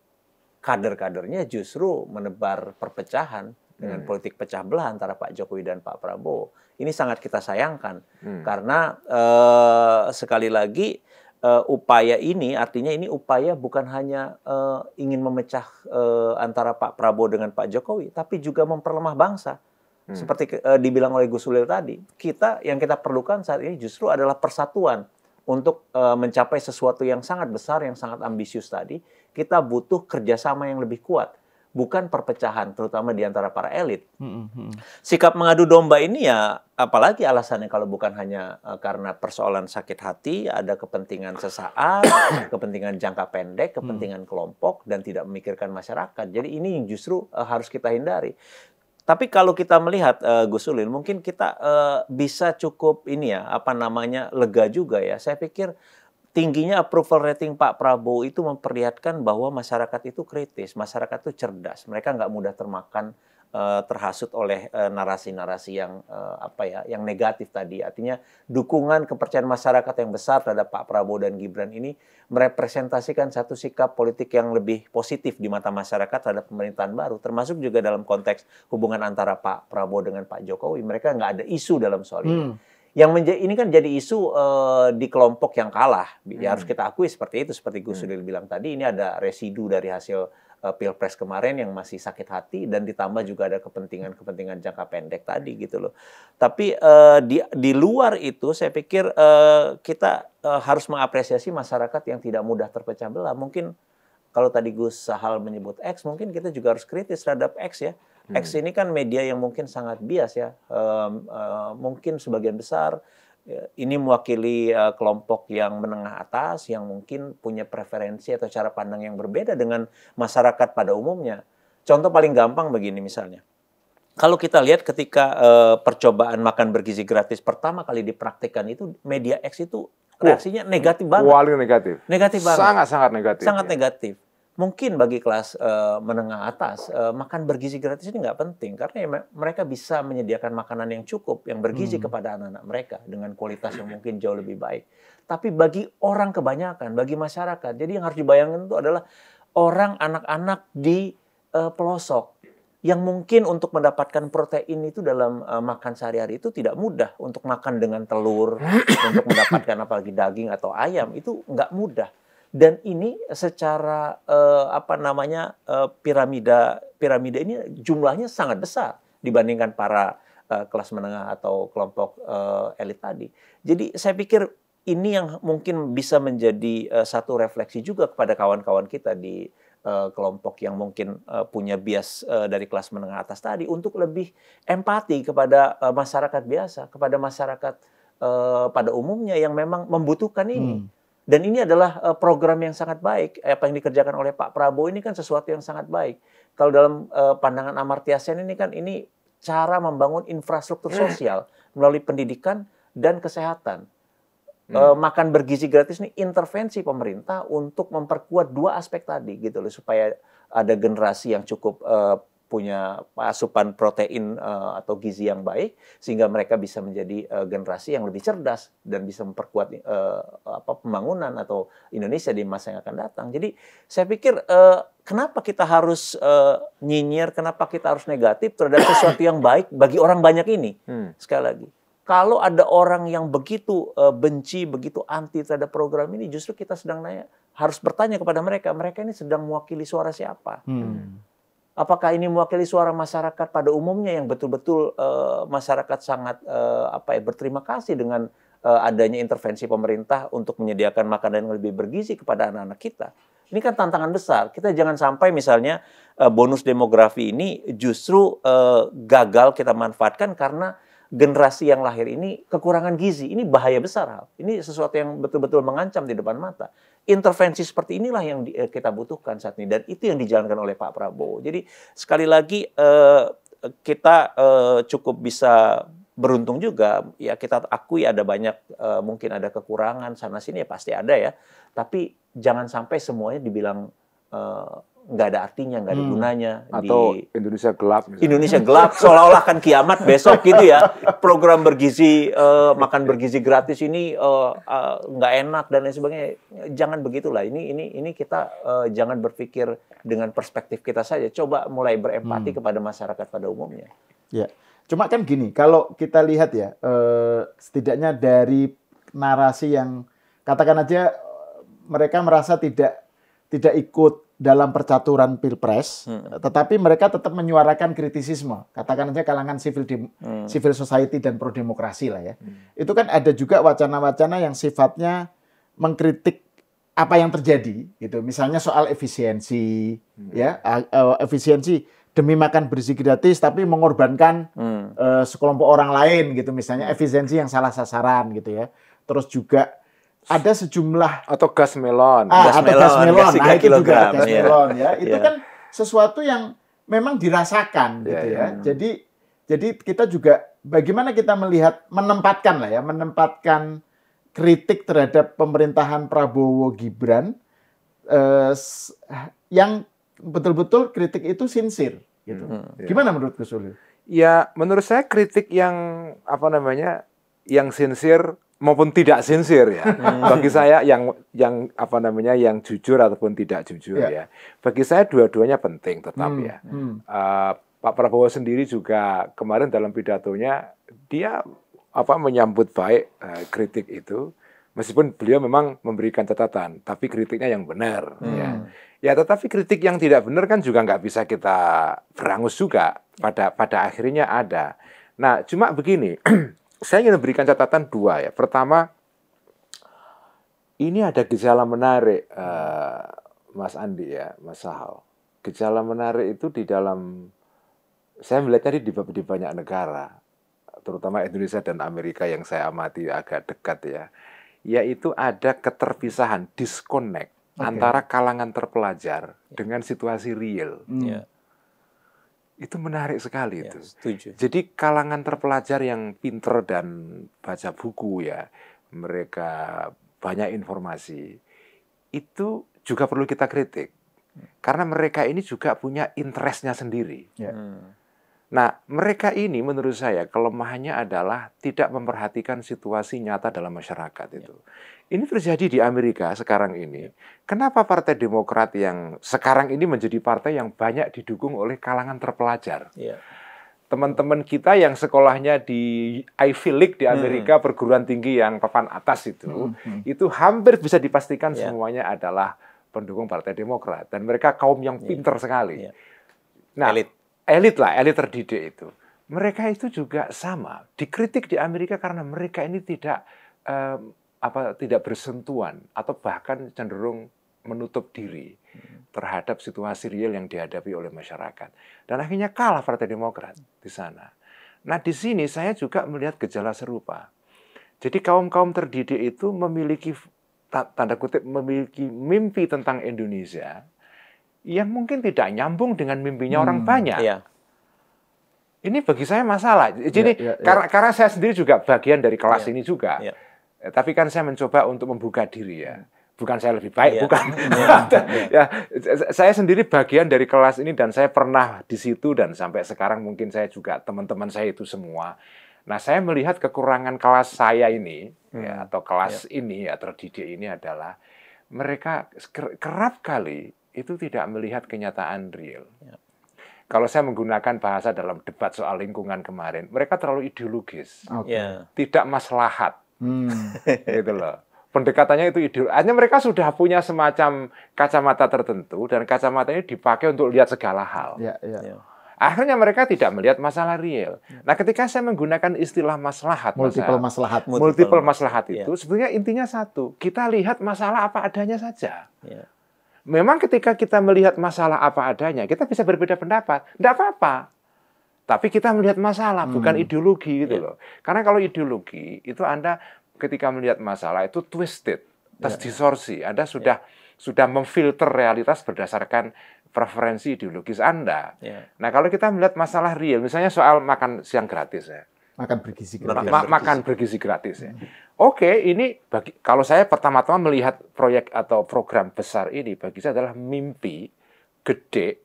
Speaker 2: kader-kadernya justru menebar perpecahan dengan politik pecah belah antara Pak Jokowi dan Pak Prabowo. Ini sangat kita sayangkan, karena sekali lagi upaya ini artinya ini upaya bukan hanya ingin memecah antara Pak Prabowo dengan Pak Jokowi, tapi juga memperlemah bangsa. Seperti dibilang oleh Gus Ulil tadi, yang kita perlukan saat ini justru adalah persatuan untuk mencapai sesuatu yang sangat besar, yang sangat ambisius tadi. Kita butuh kerjasama yang lebih kuat, bukan perpecahan, terutama di antara para elit. Sikap mengadu domba ini ya, apalagi alasannya kalau bukan hanya karena persoalan sakit hati, ada kepentingan sesaat, kepentingan jangka pendek, kepentingan kelompok, dan tidak memikirkan masyarakat. Jadi ini yang justru harus kita hindari. Tapi kalau kita melihat Gus Ulil, mungkin kita bisa cukup lega juga ya. Saya pikir tingginya approval rating Pak Prabowo itu memperlihatkan bahwa masyarakat itu kritis, masyarakat itu cerdas, mereka nggak mudah terhasut oleh narasi-narasi yang negatif tadi. Artinya dukungan kepercayaan masyarakat yang besar terhadap Pak Prabowo dan Gibran ini merepresentasikan satu sikap politik yang lebih positif di mata masyarakat terhadap pemerintahan baru, termasuk juga dalam konteks hubungan antara Pak Prabowo dengan Pak Jokowi. Mereka nggak ada isu dalam soal ini. Ini kan jadi isu di kelompok yang kalah. Ya harus kita akui seperti itu. Seperti Gus Ulil bilang tadi, ini ada residu dari hasil Pilpres kemarin yang masih sakit hati, dan ditambah juga ada kepentingan jangka pendek tadi gitu loh. Tapi di luar itu saya pikir kita harus mengapresiasi masyarakat yang tidak mudah terpecah belah. Mungkin kalau tadi Gus Sahal menyebut X, mungkin kita juga harus kritis terhadap X ya. X ini kan media yang mungkin sangat bias ya. Mungkin sebagian besar ini mewakili kelompok yang menengah atas, yang mungkin punya preferensi atau cara pandang yang berbeda dengan masyarakat pada umumnya. Contoh paling gampang begini misalnya. Kalau kita lihat ketika percobaan makan bergizi gratis pertama kali dipraktikkan itu, media X itu reaksinya negatif banget.
Speaker 3: Paling negatif.
Speaker 2: Negatif banget.
Speaker 3: Sangat-sangat negatif.
Speaker 2: Sangat negatif. Mungkin bagi kelas menengah atas, makan bergizi gratis ini nggak penting. Karena mereka bisa menyediakan makanan yang cukup, yang bergizi kepada anak-anak mereka dengan kualitas yang mungkin jauh lebih baik. Tapi bagi orang kebanyakan, bagi masyarakat, jadi yang harus dibayangkan itu adalah orang, anak-anak di pelosok, yang mungkin untuk mendapatkan protein itu dalam makan sehari-hari itu tidak mudah. Untuk makan dengan telur, untuk mendapatkan apalagi daging atau ayam, itu nggak mudah. Dan ini secara piramida ini jumlahnya sangat besar dibandingkan para kelas menengah atau kelompok elit tadi. Jadi saya pikir ini yang mungkin bisa menjadi satu refleksi juga kepada kawan-kawan kita di kelompok yang mungkin punya bias dari kelas menengah atas tadi, untuk lebih empati kepada masyarakat biasa, kepada masyarakat pada umumnya yang memang membutuhkan ini. Dan ini adalah program yang sangat baik. Apa yang dikerjakan oleh Pak Prabowo ini kan sesuatu yang sangat baik. Kalau dalam pandangan Amartya Sen ini kan ini cara membangun infrastruktur sosial melalui pendidikan dan kesehatan. Makan bergizi gratis ini intervensi pemerintah untuk memperkuat dua aspek tadi gitu loh, supaya ada generasi yang cukup punya asupan protein atau gizi yang baik, sehingga mereka bisa menjadi generasi yang lebih cerdas dan bisa memperkuat pembangunan atau Indonesia di masa yang akan datang. Jadi saya pikir kenapa kita harus nyinyir, kenapa kita harus negatif terhadap sesuatu yang baik bagi orang banyak ini? Sekali lagi, kalau ada orang yang begitu benci, begitu anti terhadap program ini, justru kita sedang harus bertanya kepada mereka ini sedang mewakili suara siapa? Apakah ini mewakili suara masyarakat pada umumnya yang betul-betul masyarakat sangat berterima kasih dengan adanya intervensi pemerintah untuk menyediakan makanan yang lebih bergizi kepada anak-anak kita? Ini kan tantangan besar. Kita jangan sampai misalnya bonus demografi ini justru gagal kita manfaatkan karena generasi yang lahir ini kekurangan gizi. Ini bahaya besar, Hal. Ini sesuatu yang betul-betul mengancam di depan mata. Intervensi seperti inilah yang kita butuhkan saat ini. Dan itu yang dijalankan oleh Pak Prabowo. Jadi sekali lagi kita cukup bisa beruntung juga. Ya kita akui ada banyak, mungkin ada kekurangan sana-sini, ya pasti ada ya. Tapi jangan sampai semuanya dibilang nggak ada artinya, nggak ada gunanya.
Speaker 3: Atau Indonesia gelap. Misalnya.
Speaker 2: Indonesia gelap, seolah-olah kan kiamat besok gitu ya. Program bergizi, makan bergizi gratis ini nggak enak dan lain sebagainya. Jangan begitulah. Ini kita jangan berpikir dengan perspektif kita saja. Coba mulai berempati kepada masyarakat pada umumnya.
Speaker 1: Ya, cuma kan gini, kalau kita lihat ya, setidaknya dari narasi yang katakan aja mereka merasa tidak ikut dalam percaturan pilpres, tetapi mereka tetap menyuarakan kritisisme. Katakan aja kalangan civil society dan pro demokrasi lah ya. Itu kan ada juga wacana-wacana yang sifatnya mengkritik apa yang terjadi, gitu. Misalnya soal efisiensi, ya, efisiensi demi makan bergizi gratis, tapi mengorbankan sekelompok orang lain, gitu. Misalnya efisiensi yang salah sasaran, gitu ya. Terus juga ada sejumlah
Speaker 3: atau gas melon,
Speaker 1: gas melon, nah itu juga gas
Speaker 2: ya.
Speaker 1: melon ya, itu kan sesuatu yang memang dirasakan gitu ya. Jadi kita juga bagaimana kita melihat menempatkan kritik terhadap pemerintahan Prabowo Gibran yang betul-betul kritik itu sincere gitu. Gimana menurut Gus Ulil?
Speaker 3: Ya, menurut saya kritik yang yang sincere maupun tidak sincere ya. Bagi saya yang jujur ataupun tidak jujur ya. Bagi saya dua-duanya penting tetap ya. Pak Prabowo sendiri juga kemarin dalam pidatonya dia menyambut baik kritik itu, meskipun beliau memang memberikan catatan, tapi kritiknya yang benar ya. Ya, tetapi kritik yang tidak benar kan juga nggak bisa kita berangus juga. Pada akhirnya ada. Nah, cuma begini. Saya ingin memberikan catatan dua ya. Pertama, ini ada gejala menarik, Mas Andi ya, Mas Sahal. Gejala menarik itu di dalam, saya melihatnya di banyak negara, terutama Indonesia dan Amerika yang saya amati agak dekat ya. Yaitu ada keterpisahan, disconnect antara kalangan terpelajar dengan situasi real. Itu menarik sekali itu.
Speaker 2: Setuju.
Speaker 3: Jadi kalangan terpelajar yang pinter dan baca buku ya, mereka banyak informasi, itu juga perlu kita kritik. Karena mereka ini juga punya interestnya sendiri. Nah, mereka ini menurut saya kelemahannya adalah tidak memperhatikan situasi nyata dalam masyarakat itu. Ini terjadi di Amerika sekarang ini. Kenapa Partai Demokrat yang sekarang ini menjadi partai yang banyak didukung oleh kalangan terpelajar? Teman-teman kita yang sekolahnya di Ivy League di Amerika, perguruan tinggi yang papan atas itu hampir bisa dipastikan semuanya adalah pendukung Partai Demokrat. Dan mereka kaum yang pinter sekali. Nah, elit terdidik itu. Mereka itu juga sama, dikritik di Amerika karena mereka ini tidak bersentuhan atau bahkan cenderung menutup diri terhadap situasi real yang dihadapi oleh masyarakat. Dan akhirnya kalah Partai Demokrat di sana. Nah, di sini saya juga melihat gejala serupa. Jadi kaum-kaum terdidik itu memiliki, tanda kutip, memiliki mimpi tentang Indonesia yang mungkin tidak nyambung dengan mimpinya orang banyak. Ini bagi saya masalah. Jadi karena saya sendiri juga bagian dari kelas ini juga. Tapi kan saya mencoba untuk membuka diri ya. bukan saya lebih baik, bukan. Ya, saya sendiri bagian dari kelas ini dan saya pernah di situ dan sampai sekarang mungkin saya juga teman-teman saya itu semua. Nah, saya melihat kekurangan kelas saya ini ya, atau kelas ini ya terdidik ini adalah mereka kerap kali itu tidak melihat kenyataan real. Kalau saya menggunakan bahasa dalam debat soal lingkungan kemarin, mereka terlalu ideologis, tidak maslahat, gitu loh. Pendekatannya itu ideologis. Hanya mereka sudah punya semacam kacamata tertentu dan kacamata ini dipakai untuk lihat segala hal. Akhirnya mereka tidak melihat masalah real. Nah, ketika saya menggunakan istilah maslahat, multiple maslahat itu sebenarnya intinya satu, kita lihat masalah apa adanya saja. Memang ketika kita melihat masalah apa adanya, kita bisa berbeda pendapat, tidak apa-apa. Tapi kita melihat masalah, bukan ideologi gitu loh. Karena kalau ideologi itu Anda ketika melihat masalah itu twisted, distorsi. Anda sudah memfilter realitas berdasarkan preferensi ideologis Anda. Nah, kalau kita melihat masalah real, misalnya soal makan siang gratis ya.
Speaker 1: Makan bergizi gratis.
Speaker 3: Makan bergizi gratis ya. Oke, ini kalau saya pertama-tama melihat proyek atau program besar ini bagi saya adalah mimpi gede.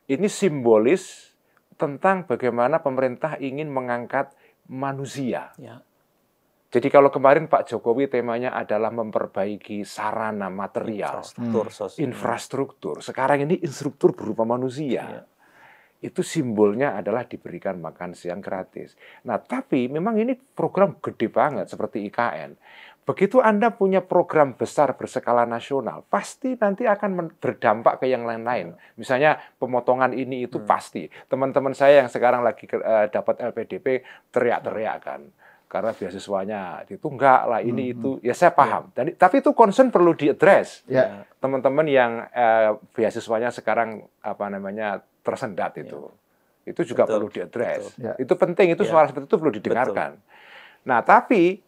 Speaker 3: Ini simbolis tentang bagaimana pemerintah ingin mengangkat manusia. Jadi kalau kemarin Pak Jokowi temanya adalah memperbaiki sarana material, infrastruktur. Sekarang ini infrastruktur berupa manusia. Itu simbolnya adalah diberikan makan siang gratis. Nah, tapi memang ini program gede banget seperti IKN. Begitu Anda punya program besar berskala nasional, pasti nanti akan berdampak ke yang lain-lain. Misalnya pemotongan ini itu pasti. Teman-teman saya yang sekarang lagi dapat LPDP teriak-teriak kan. Karena beasiswanya ditunggak lah ini itu ya saya paham. Tapi itu concern perlu diadres. Teman-teman yang beasiswanya sekarang tersendat itu juga perlu diadres. Itu penting, itu suara seperti itu perlu didengarkan. Nah, tapi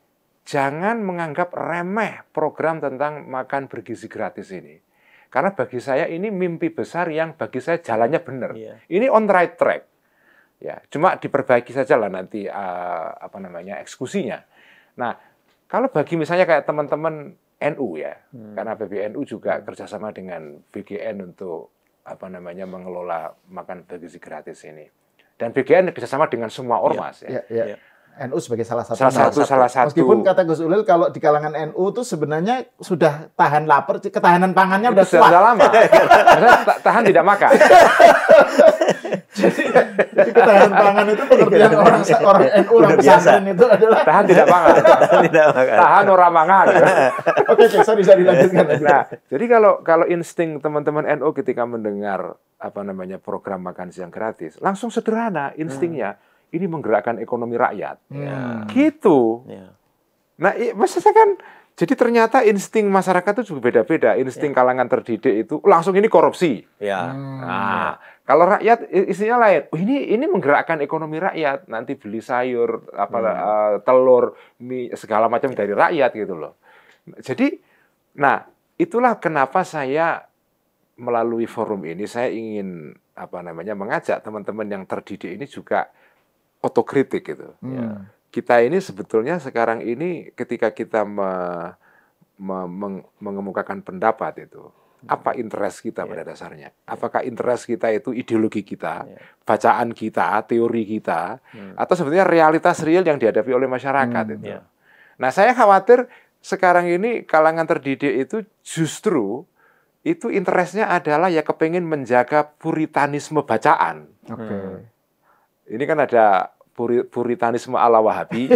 Speaker 3: jangan menganggap remeh program tentang makan bergizi gratis ini. Karena bagi saya ini mimpi besar yang bagi saya jalannya benar. Ini on right track. Ya, cuma diperbaiki saja lah nanti eksekusinya. Nah, kalau bagi misalnya kayak teman-teman NU ya, karena PBNU juga kerjasama dengan BGN untuk mengelola makan bergizi gratis ini. Dan BGN kerjasama dengan semua ormas ya.
Speaker 1: NU sebagai salah satu.
Speaker 3: Meskipun
Speaker 1: kata Gus Ulil kalau di kalangan NU itu sebenarnya sudah tahan lapar, ketahanan pangannya udah kuat.
Speaker 3: Sudah lama. Karena tahan tidak makan.
Speaker 1: Jadi ketahanan pangan itu pengertian orang NU orang pesantren itu adalah
Speaker 3: tahan tidak makan. Tahan orang mangan.
Speaker 1: Oke, sorry bisa dilanjutkan.
Speaker 3: Nah, jadi kalau insting teman-teman NU ketika mendengar program makan siang gratis, langsung sederhana instingnya. Ini menggerakkan ekonomi rakyat. Gitu. Nah, maksudnya kan, jadi ternyata insting masyarakat itu juga beda-beda. Insting kalangan terdidik itu langsung ini korupsi. Nah, kalau rakyat istinya lain. Ini menggerakkan ekonomi rakyat. Nanti beli sayur, telur, mie, segala macam dari rakyat gitu loh. Jadi, nah itulah kenapa saya melalui forum ini saya ingin mengajak teman-teman yang terdidik ini juga otokritik gitu. Kita ini sebetulnya sekarang ini ketika kita mengemukakan pendapat itu, apa interest kita pada dasarnya? Apakah interest kita itu ideologi kita, bacaan kita, teori kita, atau sebetulnya realitas real yang dihadapi oleh masyarakat itu? Nah, saya khawatir sekarang ini kalangan terdidik itu justru itu interestnya adalah ya kepengen menjaga puritanisme bacaan. Ini kan ada puritanisme ala Wahabi.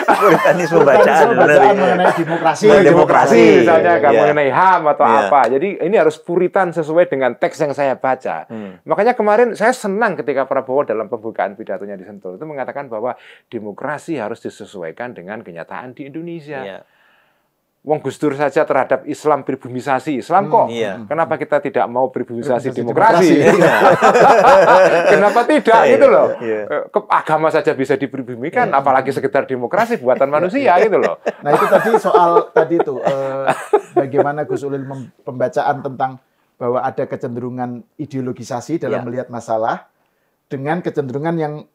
Speaker 2: Puritanisme bacaan
Speaker 1: mengenai
Speaker 3: demokrasi misalnya, mengenai HAM atau apa. Jadi ini harus puritan sesuai dengan teks yang saya baca. Makanya kemarin saya senang ketika Prabowo dalam pembukaan pidatonya di Sentul itu mengatakan bahwa demokrasi harus disesuaikan dengan kenyataan di Indonesia. Wong Gus Dur saja terhadap Islam pribumisasi Islam kok. Kenapa kita tidak mau pribumisasi demokrasi? Kenapa tidak gitu loh? Agama saja bisa dipribumikan, apalagi sekedar demokrasi buatan manusia gitu loh.
Speaker 1: Nah itu tadi soal bagaimana Gus Ulil pembacaan tentang bahwa ada kecenderungan ideologisasi dalam melihat masalah dengan kecenderungan yang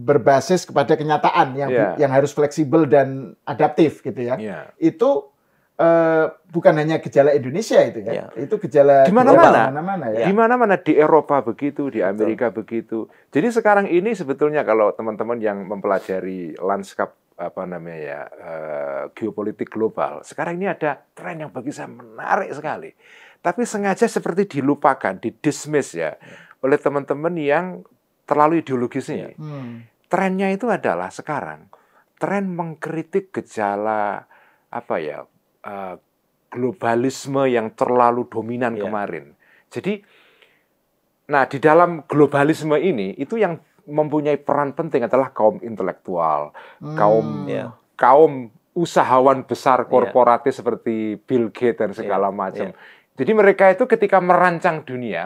Speaker 1: berbasis kepada kenyataan yang harus fleksibel dan adaptif gitu ya. Itu bukan hanya gejala Indonesia itu ya. Itu gejala
Speaker 3: di mana-mana
Speaker 1: ya.
Speaker 3: Di mana-mana, di Eropa begitu, di Amerika begitu. Jadi sekarang ini sebetulnya kalau teman-teman yang mempelajari lanskap geopolitik global, sekarang ini ada tren yang bagi saya menarik sekali. Tapi sengaja seperti dilupakan, dismiss ya oleh teman-teman yang terlalu ideologis ini. Trennya itu adalah sekarang tren mengkritik gejala globalisme yang terlalu dominan kemarin. Jadi, nah di dalam globalisme ini itu yang mempunyai peran penting adalah kaum intelektual, kaum usahawan besar korporatif seperti Bill Gates dan segala macam. Jadi mereka itu ketika merancang dunia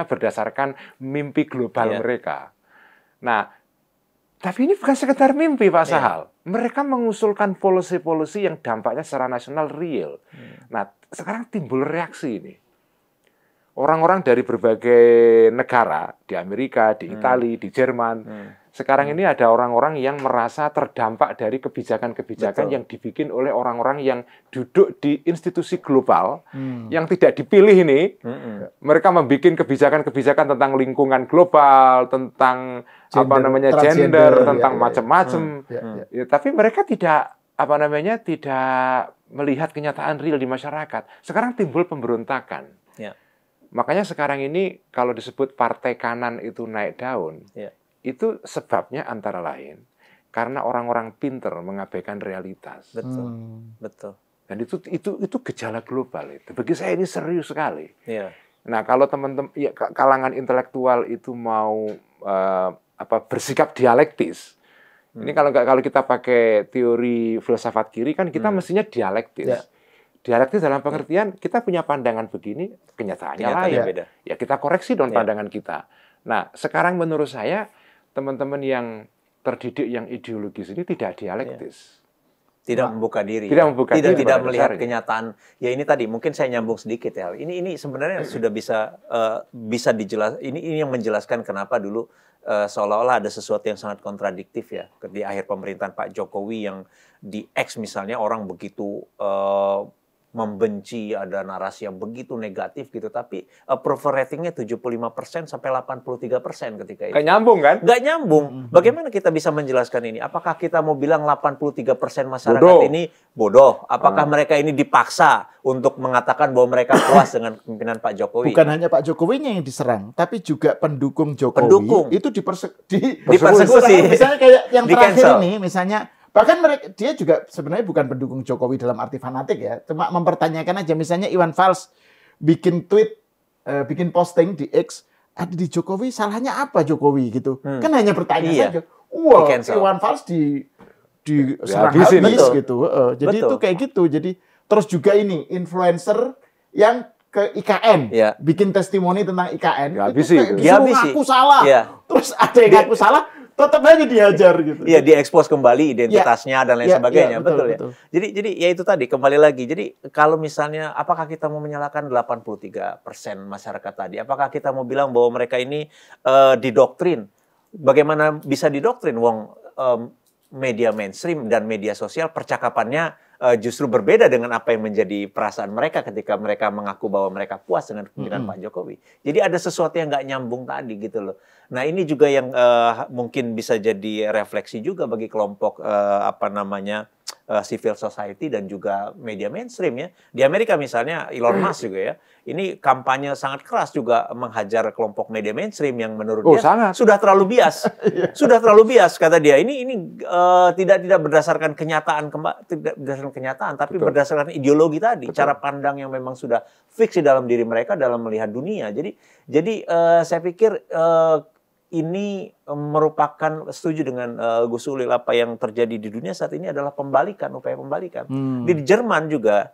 Speaker 3: berdasarkan mimpi global mereka. Nah, tapi ini bukan sekedar mimpi, Pak Sahal. Mereka mengusulkan policy-policy yang dampaknya secara nasional real. Nah, sekarang timbul reaksi ini. Orang-orang dari berbagai negara, di Amerika, di Italia, di Jerman, sekarang ini ada orang-orang yang merasa terdampak dari kebijakan-kebijakan yang dibikin oleh orang-orang yang duduk di institusi global, yang tidak dipilih ini. Mereka membuat kebijakan-kebijakan tentang lingkungan global, tentang gender, tentang macam-macam. Tapi mereka tidak tidak melihat kenyataan real di masyarakat. Sekarang timbul pemberontakan. Makanya sekarang ini kalau disebut partai kanan itu naik daun, itu sebabnya antara lain karena orang-orang pinter mengabaikan realitas.
Speaker 2: Betul.
Speaker 3: Dan itu gejala global itu. Bagi saya ini serius sekali. Nah, kalau teman-teman kalangan intelektual itu mau bersikap dialektis. Ini kalau kita pakai teori filsafat kiri kan kita mestinya dialektis. Dialektis dalam pengertian kita punya pandangan begini, kenyataannya lain.
Speaker 2: Beda.
Speaker 3: Ya kita koreksi dong pandangan kita. Nah, sekarang menurut saya teman-teman yang terdidik yang ideologis ini tidak dialektis.
Speaker 2: Tidak membuka diri.
Speaker 3: Tidak
Speaker 2: melihat kenyataan. Ya ini tadi mungkin saya nyambung sedikit ya. Ini sebenarnya sudah bisa dijelas. Ini yang menjelaskan kenapa dulu seolah-olah ada sesuatu yang sangat kontradiktif ya di akhir pemerintahan Pak Jokowi yang di X misalnya orang begitu membenci, ada narasi yang begitu negatif gitu, tapi approval ratingnya 75% sampai 83% ketika itu.
Speaker 3: Nggak nyambung kan?
Speaker 2: Nggak nyambung. Bagaimana kita bisa menjelaskan ini? Apakah kita mau bilang 83% masyarakat ini bodoh? Apakah mereka ini dipaksa untuk mengatakan bahwa mereka puas dengan kepemimpinan Pak Jokowi?
Speaker 1: Bukan hanya Pak Jokowinya yang diserang, tapi juga pendukung Jokowi itu
Speaker 2: dipersekusi.
Speaker 1: Misalnya kayak yang terakhir ini, misalnya bahkan dia juga sebenarnya bukan pendukung Jokowi dalam arti fanatik ya, cuma mempertanyakan aja. Misalnya Iwan Fals bikin tweet, bikin posting di X, ada di Jokowi, salahnya apa Jokowi gitu? Kan hanya bertanya saja. Wah, Iwan Fals diserang habis gitu. Jadi itu kayak gitu. Jadi terus juga ini influencer yang ke IKN, bikin testimoni tentang IKN,
Speaker 2: dia
Speaker 1: ngaku salah. Terus ada yang ngaku salah, tetap aja dihajar gitu.
Speaker 2: Iya, diekspos kembali identitasnya dan lain sebagainya, betul ya. Jadi ya itu tadi kembali lagi. Jadi kalau misalnya apakah kita mau menyalahkan 83% masyarakat tadi? Apakah kita mau bilang bahwa mereka ini didoktrin? Bagaimana bisa didoktrin? Wong media mainstream dan media sosial percakapannya justru berbeda dengan apa yang menjadi perasaan mereka ketika mereka mengaku bahwa mereka puas dengan kepemimpinan Pak Jokowi. Jadi ada sesuatu yang nggak nyambung tadi gitu loh. Nah ini juga yang mungkin bisa jadi refleksi juga bagi kelompok civil society dan juga media mainstream ya. Di Amerika misalnya Elon Musk juga ya. Ini kampanye sangat keras juga menghajar kelompok media mainstream yang menurut dia sudah terlalu bias. Sudah terlalu bias kata dia. Ini tidak berdasarkan kenyataan, tidak berdasarkan kenyataan, tapi berdasarkan ideologi tadi, cara pandang yang memang sudah fix di dalam diri mereka dalam melihat dunia. Jadi saya pikir ini merupakan, setuju dengan Gus Ulil, apa yang terjadi di dunia saat ini adalah upaya pembalikan. Di Jerman juga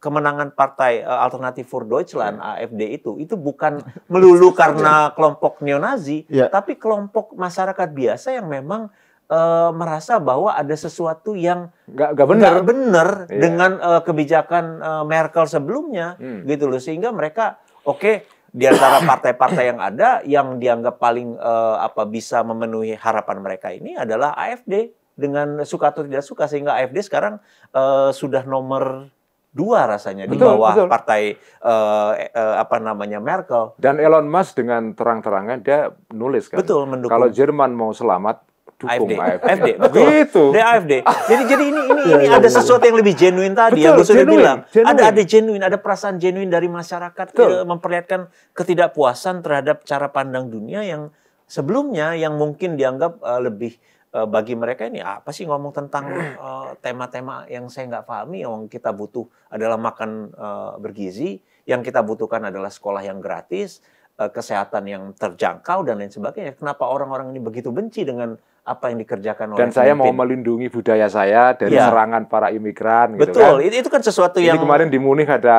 Speaker 2: kemenangan partai Alternative für Deutschland AfD itu bukan melulu karena kelompok neonazi, tapi kelompok masyarakat biasa yang memang merasa bahwa ada sesuatu yang nggak benar dengan kebijakan Merkel sebelumnya gitu loh, sehingga mereka Di antara partai-partai yang ada, yang dianggap paling bisa memenuhi harapan mereka ini adalah AfD. Dengan suka atau tidak suka, sehingga AfD sekarang sudah nomor 2 rasanya di bawah partai Merkel.
Speaker 3: Dan Elon Musk dengan terang-terangan dia nulis kan,
Speaker 2: betul, mendukung.
Speaker 3: Kalau Jerman mau selamat, dukung AfD.
Speaker 2: Betul.
Speaker 3: Gitu.
Speaker 2: Dia AfD. Jadi ini ada sesuatu yang lebih genuine tadi.
Speaker 3: Betul,
Speaker 2: yang gue sudah bilang.
Speaker 3: Genuine.
Speaker 2: Ada genuine, ada perasaan genuine dari masyarakat memperlihatkan ketidakpuasan terhadap cara pandang dunia yang sebelumnya yang mungkin dianggap lebih bagi mereka ini apa sih ngomong tentang tema-tema yang saya nggak pahami. Yang kita butuh adalah makan bergizi, yang kita butuhkan adalah sekolah yang gratis, kesehatan yang terjangkau dan lain sebagainya. Kenapa orang-orang ini begitu benci dengan apa yang dikerjakan oleh
Speaker 3: Dan saya mau melindungi budaya saya dari serangan para imigran.
Speaker 2: Betul,
Speaker 3: gitu kan.
Speaker 2: Itu kan sesuatu
Speaker 3: Jadi
Speaker 2: yang
Speaker 3: kemarin di Munich ada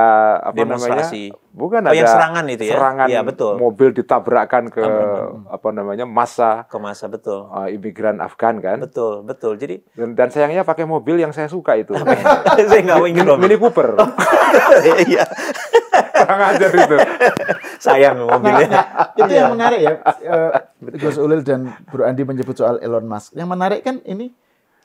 Speaker 2: demonstrasi.
Speaker 3: Bukan
Speaker 2: ada
Speaker 3: yang
Speaker 2: serangan itu ya.
Speaker 3: Serangan
Speaker 2: betul.
Speaker 3: Mobil ditabrakkan ke massa.
Speaker 2: Ke massa, betul.
Speaker 3: Imigran Afgan kan.
Speaker 2: Betul. Jadi
Speaker 3: dan sayangnya pakai mobil yang saya suka itu.
Speaker 2: Saya nggak ingin
Speaker 3: Mini Cooper.
Speaker 2: Iya.
Speaker 3: Kurang ajar itu.
Speaker 2: Sayang mobilnya.
Speaker 1: Itu yang menarik ya. Gus Ulil dan Bro Andi menyebut soal Elon Musk. Yang menarik kan ini.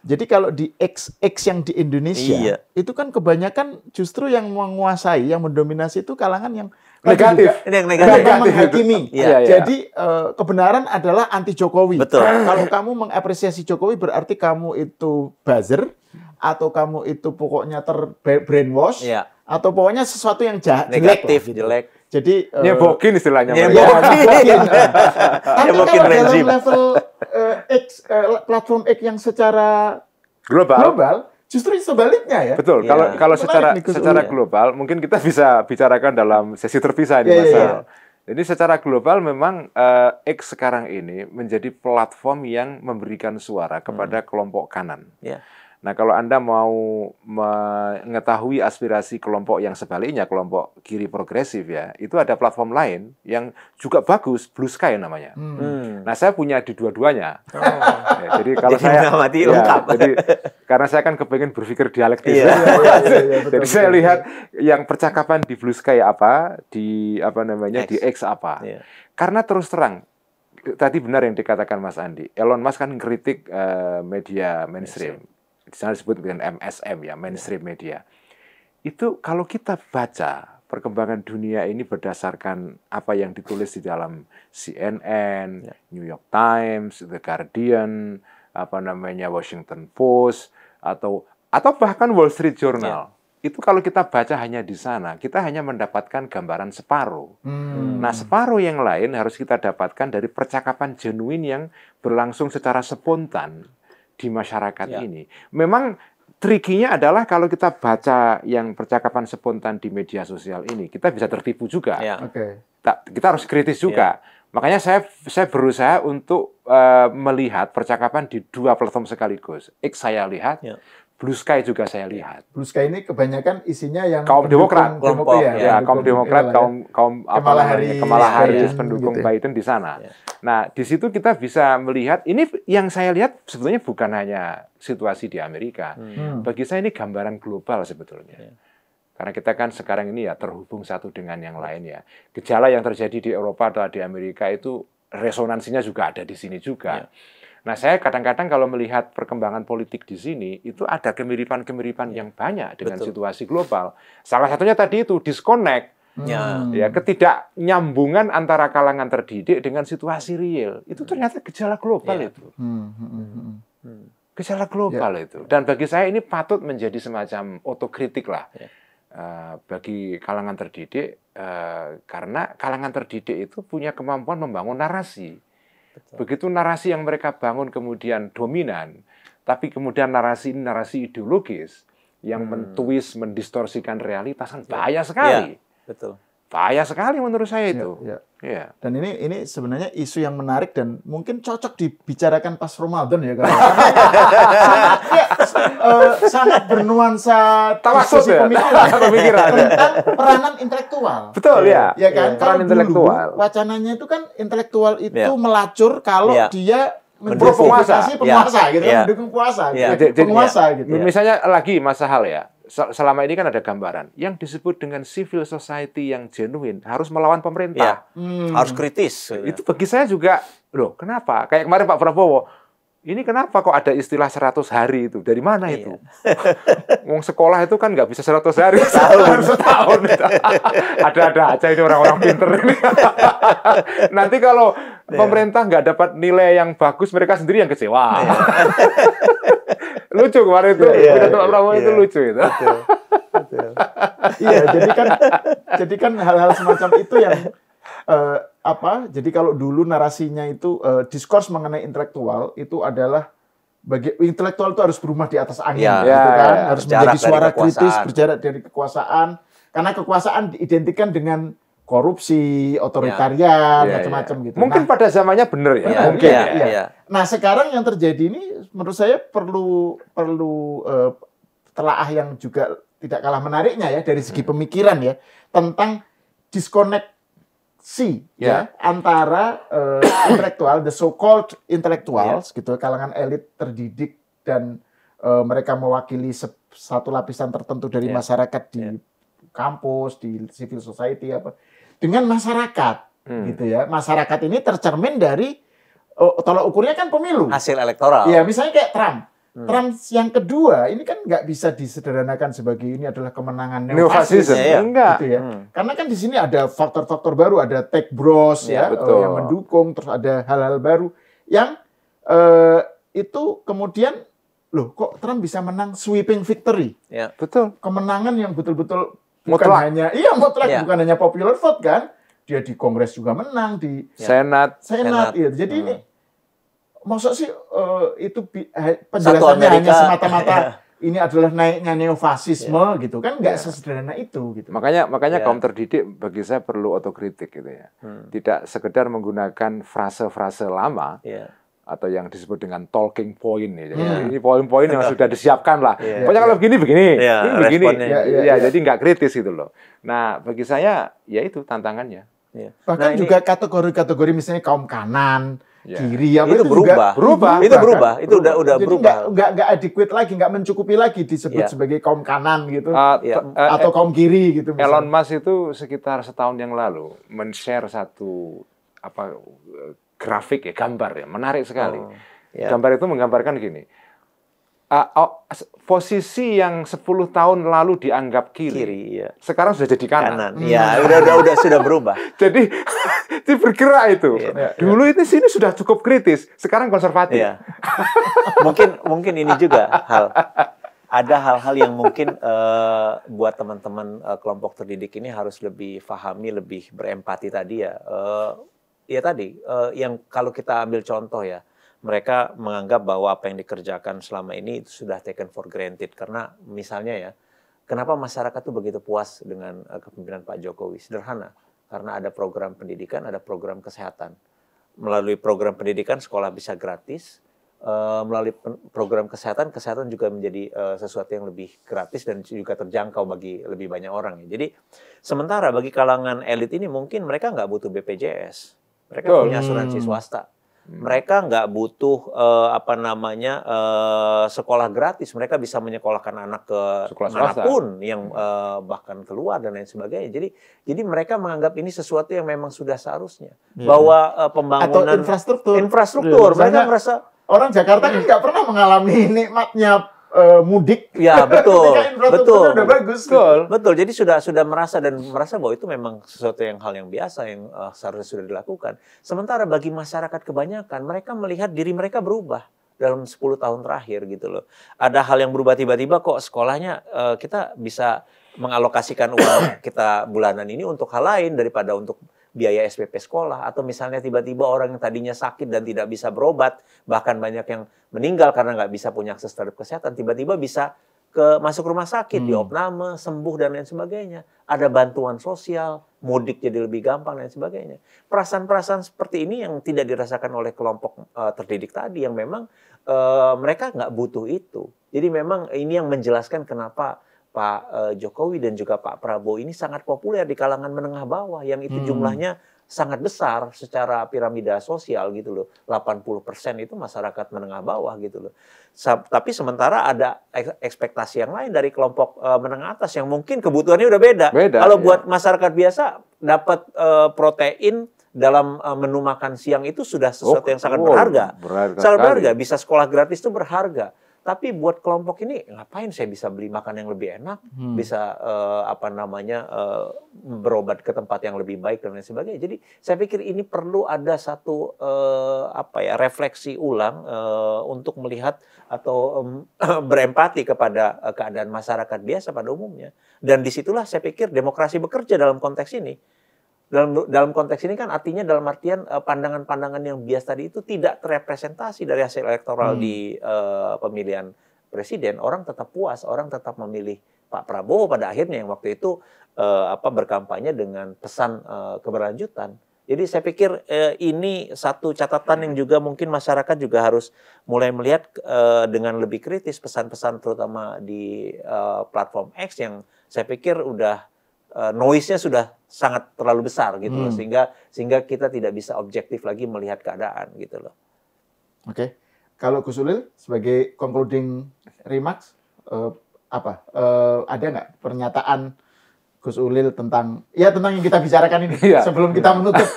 Speaker 1: Jadi kalau di X yang di Indonesia, itu kan kebanyakan justru yang menguasai, yang mendominasi itu kalangan yang
Speaker 3: negatif.
Speaker 2: Yang negatif.
Speaker 1: Menghakimi.
Speaker 2: Iya.
Speaker 1: Jadi kebenaran adalah anti Jokowi.
Speaker 2: Betul.
Speaker 1: Kalau kamu mengapresiasi Jokowi berarti kamu itu buzzer, atau kamu itu pokoknya brainwash, atau pokoknya sesuatu yang jahat,
Speaker 2: jelek.
Speaker 1: Jadi
Speaker 3: nyebokin istilahnya.
Speaker 1: Nyebokin
Speaker 2: rezim.
Speaker 1: Dalam level platform X yang secara global justru sebaliknya ya.
Speaker 3: Betul. Kalau secara global mungkin kita bisa bicarakan dalam sesi terpisah ini, Mas. Jadi secara global memang X sekarang ini menjadi platform yang memberikan suara kepada kelompok kanan. Nah, kalau Anda mau mengetahui aspirasi kelompok yang sebaliknya, kelompok kiri progresif ya, itu ada platform lain yang juga bagus, Blue Sky namanya. Nah, saya punya di dua-duanya. Jadi kalau jadi karena saya kan kepengen berpikir dialektis. Jadi saya lihat yang percakapan di Blue Sky apa, di di X apa. Karena terus terang, tadi benar yang dikatakan Mas Andi. Elon Musk kan kritik media mainstream. Di sana disebut dengan MSM ya, mainstream media. Itu kalau kita baca perkembangan dunia ini berdasarkan apa yang ditulis di dalam CNN, New York Times, The Guardian, Washington Post, atau bahkan Wall Street Journal. Itu kalau kita baca hanya di sana, kita hanya mendapatkan gambaran separuh. Nah, separuh yang lain harus kita dapatkan dari percakapan genuine yang berlangsung secara spontan di masyarakat ini. Memang trikinya adalah kalau kita baca yang percakapan spontan di media sosial ini, kita bisa tertipu juga. Kita harus kritis juga. Makanya saya berusaha untuk melihat percakapan di 2 platform sekaligus. X saya lihat, Blue Sky juga saya lihat.
Speaker 1: Blue Sky ini kebanyakan isinya yang
Speaker 3: kaum Demokrat, kaum Demokrat, kaum Kamala Harris, pendukung Biden di sana. Nah, di situ kita bisa melihat ini yang saya lihat sebetulnya bukan hanya situasi di Amerika. Bagi saya ini gambaran global sebetulnya. Karena kita kan sekarang ini ya terhubung satu dengan yang lain ya. Gejala yang terjadi di Eropa atau di Amerika itu resonansinya juga ada di sini juga. Nah, saya kadang-kadang kalau melihat perkembangan politik di sini, itu ada kemiripan-kemiripan yang banyak dengan situasi global. Salah satunya tadi itu disconnect, ya, ketidaknyambungan antara kalangan terdidik dengan situasi real. Itu ternyata gejala global itu. Gejala global itu. Dan bagi saya ini patut menjadi semacam otokritik lah bagi kalangan terdidik, karena kalangan terdidik itu punya kemampuan membangun narasi. Begitu narasi yang mereka bangun kemudian dominan, tapi kemudian narasi ini narasi ideologis yang mentwist, mendistorsikan realitas, kan bahaya sekali. Bahaya sekali menurut saya itu.
Speaker 1: Dan ini sebenarnya isu yang menarik dan mungkin cocok dibicarakan pas Ramadan ya, karena sangat bernuansa diskusi pemikiran tentang peranan intelektual.
Speaker 3: Betul ya.
Speaker 1: Ya kan,
Speaker 3: peran
Speaker 1: kalau
Speaker 3: intelektual.
Speaker 1: dulu wacananya itu kan intelektual itu melacur kalau dia
Speaker 3: memprovokasi
Speaker 1: penguasa gitu, mendukung puasa, penguasa gitu.
Speaker 3: Misalnya lagi Mas Sahal ya, selama ini kan ada gambaran yang disebut dengan civil society yang genuine harus melawan pemerintah.
Speaker 2: Harus kritis.
Speaker 3: Itu bagi saya juga, loh kenapa? Kayak kemarin Pak Prabowo, ini kenapa kok ada istilah 100 hari itu? Dari mana itu? Wong sekolah itu kan nggak bisa 100 hari, setahun. Ada-ada aja ini orang-orang pinter ini. Nanti kalau pemerintah nggak dapat nilai yang bagus, mereka sendiri yang kecewa. Lucu kemarin itu, pidato Pak Prabowo itu lucu itu.
Speaker 1: Iya, jadi kan hal-hal semacam itu yang jadi kalau dulu narasinya itu diskurs mengenai intelektual itu adalah intelektual itu harus berumah di atas angin, gitu kan, harus menjadi suara kritis, berjarak dari kekuasaan, karena kekuasaan diidentikan dengan korupsi, otoritarian, macam-macam gitu.
Speaker 3: Mungkin pada zamannya benar ya. Mungkin.
Speaker 1: Nah, sekarang yang terjadi ini menurut saya perlu telaah yang juga tidak kalah menariknya ya dari segi pemikiran ya tentang diskoneksi antara intelektual, the so-called intellectuals gitu, kalangan elit terdidik dan mereka mewakili satu lapisan tertentu dari masyarakat di kampus, di civil society dengan masyarakat gitu ya. Masyarakat ini tercermin dari tolak ukurnya kan pemilu.
Speaker 2: Hasil elektoral.
Speaker 1: Ya, misalnya kayak Trump. Trump yang kedua ini kan nggak bisa disederhanakan sebagai ini adalah kemenangan neofasis,
Speaker 3: enggak.
Speaker 1: Gitu ya. Karena kan di sini ada faktor-faktor baru, ada tech bros yang mendukung, terus ada hal-hal baru yang itu kemudian loh kok Trump bisa menang sweeping victory?
Speaker 2: Ya.
Speaker 3: Betul.
Speaker 1: Kemenangan yang betul-betul bukan hanya bukan hanya popular vote kan? Dia di Kongres juga menang, di
Speaker 3: Senat.
Speaker 1: Iya. Jadi ini maksud sih itu penjelasannya hanya semata-mata ini adalah naiknya neofasisme gitu kan, nggak sesederhana itu gitu.
Speaker 3: Makanya kaum terdidik bagi saya perlu otokritik gitu ya. Tidak sekedar menggunakan frase-frase lama atau yang disebut dengan talking point ya. Ini poin-poin yang sudah disiapkan lah. Pokoknya kalau begini ini begini. Jadi nggak kritis gitu loh. Nah, bagi saya ya itu tantangannya.
Speaker 1: Bahkan juga kategori-kategori misalnya kaum kanan, kiri
Speaker 2: itu berubah. Itu udah
Speaker 1: jadi
Speaker 2: berubah.
Speaker 1: Nggak adequate lagi, nggak mencukupi lagi disebut sebagai kaum kanan gitu atau kaum kiri gitu.
Speaker 3: Elon Musk itu sekitar setahun yang lalu men-share satu grafik gambar menarik sekali. Gambar itu menggambarkan gini. Posisi yang 10 tahun lalu dianggap kiri sekarang sudah jadi kanan.
Speaker 2: Sudah berubah.
Speaker 3: Jadi bergerak itu. Dulu itu sini sudah cukup kritis, sekarang konservatif.
Speaker 2: Mungkin ini juga ada hal-hal yang mungkin buat teman-teman kelompok terdidik ini harus lebih pahami, lebih berempati tadi ya. Yang kalau kita ambil contoh ya, mereka menganggap bahwa apa yang dikerjakan selama ini itu sudah taken for granted. Karena misalnya ya, kenapa masyarakat tuh begitu puas dengan kepemimpinan Pak Jokowi? Sederhana, karena ada program pendidikan, ada program kesehatan. Melalui program pendidikan, sekolah bisa gratis. Melalui program kesehatan juga menjadi sesuatu yang lebih gratis dan juga terjangkau bagi lebih banyak orang. Jadi, sementara bagi kalangan elit ini mungkin mereka nggak butuh BPJS. Mereka punya asuransi swasta. Mereka nggak butuh sekolah gratis. Mereka bisa menyekolahkan anak ke manapun yang bahkan keluar dan lain sebagainya. Jadi mereka menganggap ini sesuatu yang memang sudah seharusnya. Bahwa pembangunan
Speaker 1: atau
Speaker 2: infrastruktur mereka merasa
Speaker 1: orang Jakarta kan nggak pernah mengalami nikmatnya mudik.
Speaker 2: Ya, betul.
Speaker 1: Betul. Udah bagus.
Speaker 2: Betul. Jadi sudah merasa bahwa itu memang sesuatu hal yang biasa yang seharusnya sudah dilakukan. Sementara bagi masyarakat kebanyakan mereka melihat diri mereka berubah dalam 10 tahun terakhir gitu loh. Ada hal yang berubah tiba-tiba kok sekolahnya kita bisa mengalokasikan uang kita bulanan ini untuk hal lain daripada untuk biaya SPP sekolah, atau misalnya tiba-tiba orang yang tadinya sakit dan tidak bisa berobat, bahkan banyak yang meninggal karena nggak bisa punya akses terhadap kesehatan, tiba-tiba bisa masuk rumah sakit, diopname, sembuh dan lain sebagainya. Ada bantuan sosial, mudik jadi lebih gampang dan sebagainya. Perasaan-perasaan seperti ini yang tidak dirasakan oleh kelompok terdidik tadi, yang memang mereka nggak butuh itu. Jadi memang ini yang menjelaskan kenapa Pak Jokowi dan juga Pak Prabowo ini sangat populer di kalangan menengah bawah, yang itu jumlahnya sangat besar secara piramida sosial gitu loh. 80% itu masyarakat menengah bawah gitu loh. Tapi sementara ada ekspektasi yang lain dari kelompok menengah atas yang mungkin kebutuhannya udah beda. Kalau buat masyarakat biasa dapat protein dalam menu makan siang itu sudah sesuatu yang sangat berharga. Sangat berharga. Bisa sekolah gratis itu berharga. Tapi buat kelompok ini ngapain saya bisa beli makan yang lebih enak, bisa berobat ke tempat yang lebih baik dan lain sebagainya. Jadi saya pikir ini perlu ada satu refleksi ulang untuk melihat atau berempati kepada keadaan masyarakat biasa pada umumnya. Dan disitulah saya pikir demokrasi bekerja dalam konteks ini. Dalam konteks ini kan artinya dalam artian pandangan-pandangan yang bias tadi itu tidak terrepresentasi dari hasil elektoral di pemilihan presiden. Orang tetap puas, orang tetap memilih Pak Prabowo pada akhirnya yang waktu itu berkampanye dengan pesan keberlanjutan. Jadi saya pikir ini satu catatan yang juga mungkin masyarakat juga harus mulai melihat dengan lebih kritis pesan-pesan terutama di platform X yang saya pikir udah noise-nya sudah sangat terlalu besar gitu loh, sehingga kita tidak bisa objektif lagi melihat keadaan gitu loh.
Speaker 1: Oke. Kalau Gus Ulil sebagai concluding remarks ada nggak pernyataan Gus Ulil tentang yang kita bicarakan ini sebelum kita menutup?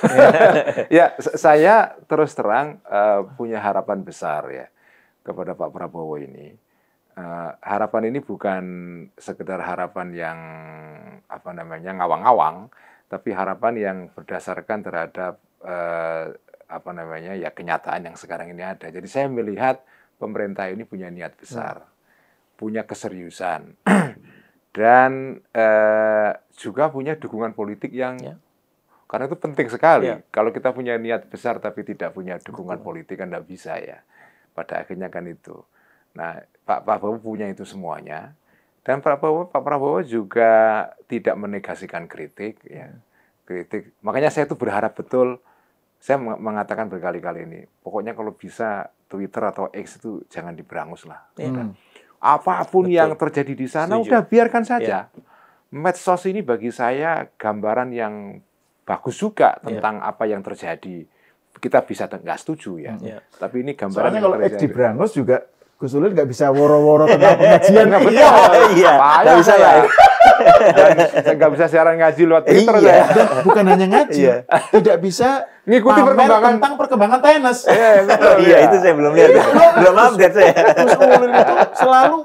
Speaker 3: Ya, saya terus terang punya harapan besar ya kepada Pak Prabowo ini. Harapan ini bukan sekedar harapan yang ngawang-ngawang, tapi harapan yang berdasarkan terhadap kenyataan yang sekarang ini ada. Jadi saya melihat pemerintah ini punya niat besar, punya keseriusan, dan juga punya dukungan politik yang karena itu penting sekali. Kalau kita punya niat besar tapi tidak punya dukungan politik kan tidak bisa ya. Pada akhirnya kan itu. Nah, Pak Prabowo punya itu semuanya, dan Pak Prabowo juga tidak menegasikan kritik, ya. Kritik. Makanya saya itu berharap betul. Saya mengatakan berkali-kali ini, pokoknya kalau bisa Twitter atau X itu jangan diberangus lah. Apapun yang terjadi di sana, udah biarkan saja. Medsos ini bagi saya gambaran yang bagus juga tentang apa yang terjadi. Kita bisa nggak setuju ya, tapi ini gambaran.
Speaker 1: Soalnya kalau X diberangus juga Gus Ulil nggak bisa woro-woro tentang pengajian.
Speaker 2: Nggak bisa ya.
Speaker 3: Dan nggak bisa siaran ngaji lewat Twitter.
Speaker 1: Dan bukan hanya ngaji, tidak bisa
Speaker 3: ngikuti
Speaker 1: perkembangan tenis.
Speaker 2: Itu saya belum lihat. Belum update saya.
Speaker 1: Gus Ulil itu selalu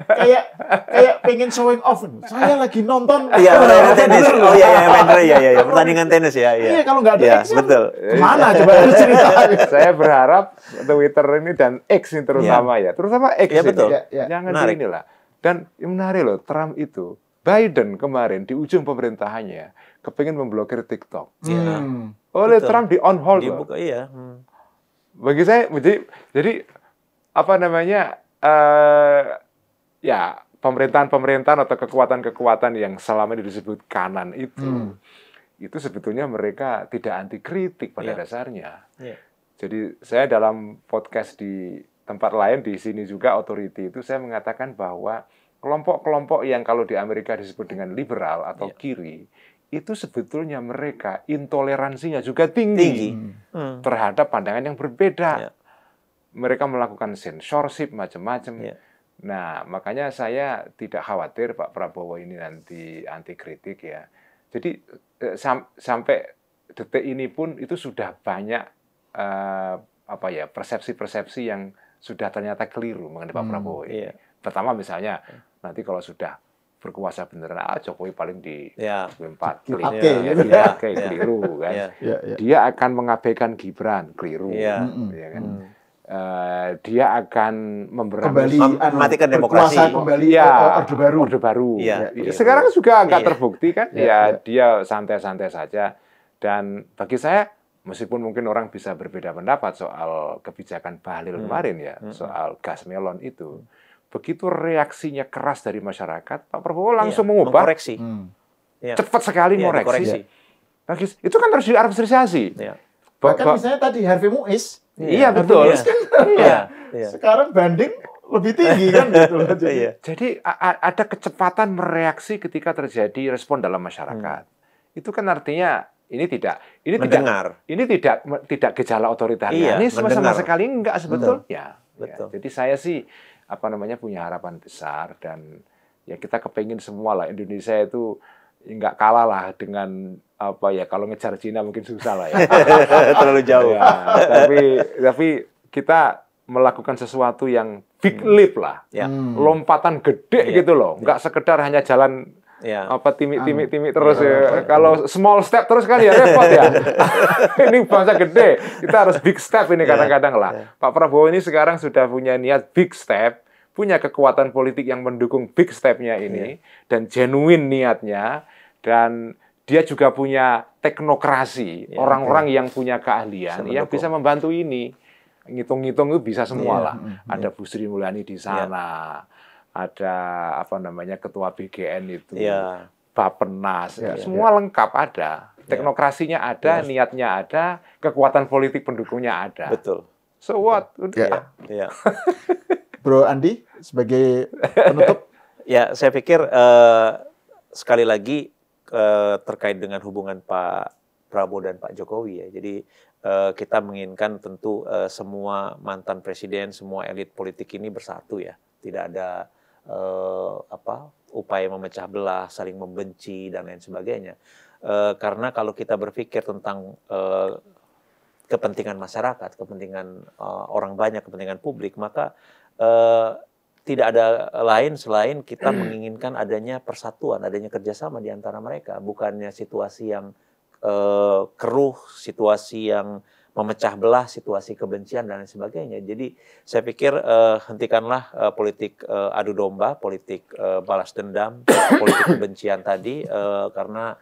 Speaker 1: kayak pengen showing off. Saya lagi nonton
Speaker 2: pertandingan tenis. Pertandingan tenis ya.
Speaker 1: Iya, kalau nggak ada X,
Speaker 2: betul.
Speaker 1: Kemana coba cerita?
Speaker 3: Saya berharap Twitter ini dan X ini terutama terutama X ini.
Speaker 2: Betul.
Speaker 3: Jangan inilah. Dan yang menarik loh, Trump itu, Biden kemarin di ujung pemerintahannya kepingin memblokir TikTok. Oleh Trump di on hold.
Speaker 2: Dibuka,
Speaker 3: Bagi saya, jadi pemerintahan atau kekuatan-kekuatan yang selama ini disebut kanan itu sebetulnya mereka tidak anti kritik pada dasarnya. Jadi saya dalam podcast di tempat lain di sini juga Authority itu saya mengatakan bahwa kelompok-kelompok yang kalau di Amerika disebut dengan liberal atau kiri itu sebetulnya mereka intoleransinya juga tinggi. Terhadap pandangan yang berbeda. Mereka melakukan censorship macam-macam. Nah, makanya saya tidak khawatir Pak Prabowo ini nanti anti kritik ya. Jadi sampai detik ini pun itu sudah banyak persepsi-persepsi yang sudah ternyata keliru mengenai Pak Prabowo ini. Pertama misalnya nanti kalau sudah berkuasa beneran Jokowi paling di 4 keliru kan. Dia akan mengabaikan Gibran, keliru. Ya kan. Dia akan
Speaker 2: mematikan demokrasi
Speaker 1: kembali orde baru.
Speaker 3: Sekarang juga agak terbukti kan. Dia santai-santai saja. Dan bagi saya meskipun mungkin orang bisa berbeda pendapat soal kebijakan Bahlil kemarin soal gas melon itu, begitu reaksinya keras dari masyarakat, Pak Prabowo langsung mengubah,
Speaker 2: mengkoreksi.
Speaker 3: Cepat sekali mengoreksi. Itu kan harus diapresiasi.
Speaker 1: Bahkan misalnya tadi Harvey Muiz,
Speaker 3: betul.
Speaker 1: Sekarang banding lebih tinggi kan gitu.
Speaker 3: Jadi ada kecepatan mereaksi ketika terjadi respon dalam masyarakat. Itu kan artinya ini tidak gejala otoritarianisme sama sekali enggak sebetulnya.
Speaker 2: Betul.
Speaker 3: Jadi saya sih punya harapan besar, dan ya kita kepingin semua lah Indonesia itu nggak kalah lah dengan kalau ngejar Cina mungkin susah lah ya.
Speaker 2: Terlalu jauh.
Speaker 3: Ya, tapi kita melakukan sesuatu yang big leap lah, lompatan gede gitu loh, nggak sekedar hanya jalan timik terus ya. Kalau small step terus kan ya repot ya. Ini bangsa gede, kita harus big step ini kadang-kadang lah. Pak Prabowo ini sekarang sudah punya niat big step, punya kekuatan politik yang mendukung big step-nya ini, dan genuine niatnya, dan dia juga punya teknokrasi, orang-orang yang punya keahlian, yang bisa membantu ini. Ngitung-ngitung itu bisa semua lah. Ada Bu Sri Mulyani di sana, ada ketua BGN itu, Bappenas, semua lengkap ada. Teknokrasinya ada, niatnya ada, kekuatan politik pendukungnya ada.
Speaker 2: Betul.
Speaker 3: So what?
Speaker 1: Bro Andi, sebagai penutup.
Speaker 2: Ya, saya pikir sekali lagi terkait dengan hubungan Pak Prabowo dan Pak Jokowi ya. Jadi kita menginginkan tentu semua mantan presiden, semua elit politik ini bersatu ya. Tidak ada upaya memecah belah, saling membenci dan lain sebagainya. Karena kalau kita berpikir tentang kepentingan masyarakat, kepentingan orang banyak, kepentingan publik, maka tidak ada lain selain kita menginginkan adanya persatuan, adanya kerjasama di antara mereka, bukannya situasi yang keruh, situasi yang memecah belah, situasi kebencian dan lain sebagainya. Jadi saya pikir hentikanlah politik adu domba, politik balas dendam, politik kebencian tadi, karena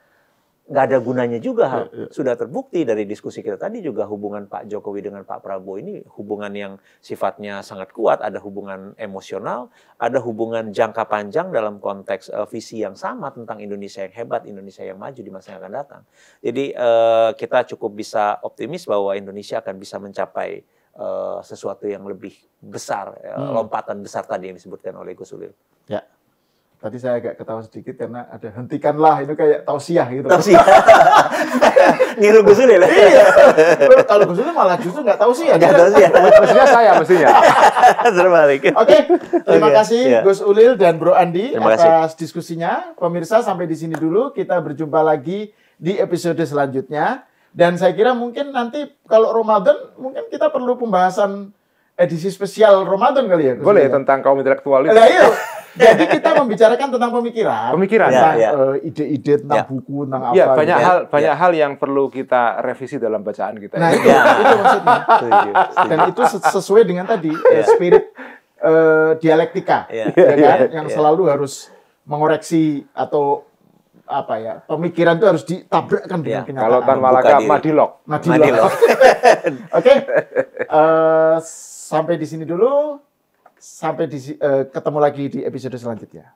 Speaker 2: nggak ada gunanya juga. Sudah terbukti dari diskusi kita tadi juga hubungan Pak Jokowi dengan Pak Prabowo ini hubungan yang sifatnya sangat kuat, ada hubungan emosional, ada hubungan jangka panjang dalam konteks visi yang sama tentang Indonesia yang hebat, Indonesia yang maju di masa yang akan datang. Jadi kita cukup bisa optimis bahwa Indonesia akan bisa mencapai sesuatu yang lebih besar, lompatan besar tadi yang disebutkan oleh Gus Ulil.
Speaker 1: Ya. Tadi saya agak ketawa sedikit karena ada hentikanlah, itu kayak tausiah gitu.
Speaker 2: Tausiah. Niru Gus Ulil.
Speaker 1: Iya. Kalau Gus Ulil malah justru nggak tausiah.
Speaker 2: Nggak tausiah.
Speaker 3: Mestinya.
Speaker 1: Terbalik. Oke, terima kasih Gus Ulil dan Bro Andi atas diskusinya. Pemirsa, sampai di sini dulu. Kita berjumpa lagi di episode selanjutnya. Dan saya kira mungkin nanti kalau Ramadan mungkin kita perlu pembahasan edisi spesial Ramadan kali ya.
Speaker 3: Boleh, tentang kaum intelektual itu.
Speaker 1: Iya. Jadi kita membicarakan tentang pemikiran tentang ide-ide, tentang buku, tentang apa.
Speaker 3: Banyak hal yang perlu kita revisi dalam bacaan kita.
Speaker 1: Nah, itu maksudnya. Dan itu sesuai dengan tadi spirit dialektika, yang selalu harus mengoreksi atau pemikiran itu harus ditabrakkan dengan kenyataan.
Speaker 3: Kalau Tan Malaka Madilog.
Speaker 1: Oke. Sampai di sini dulu. Sampai ketemu lagi di episode selanjutnya.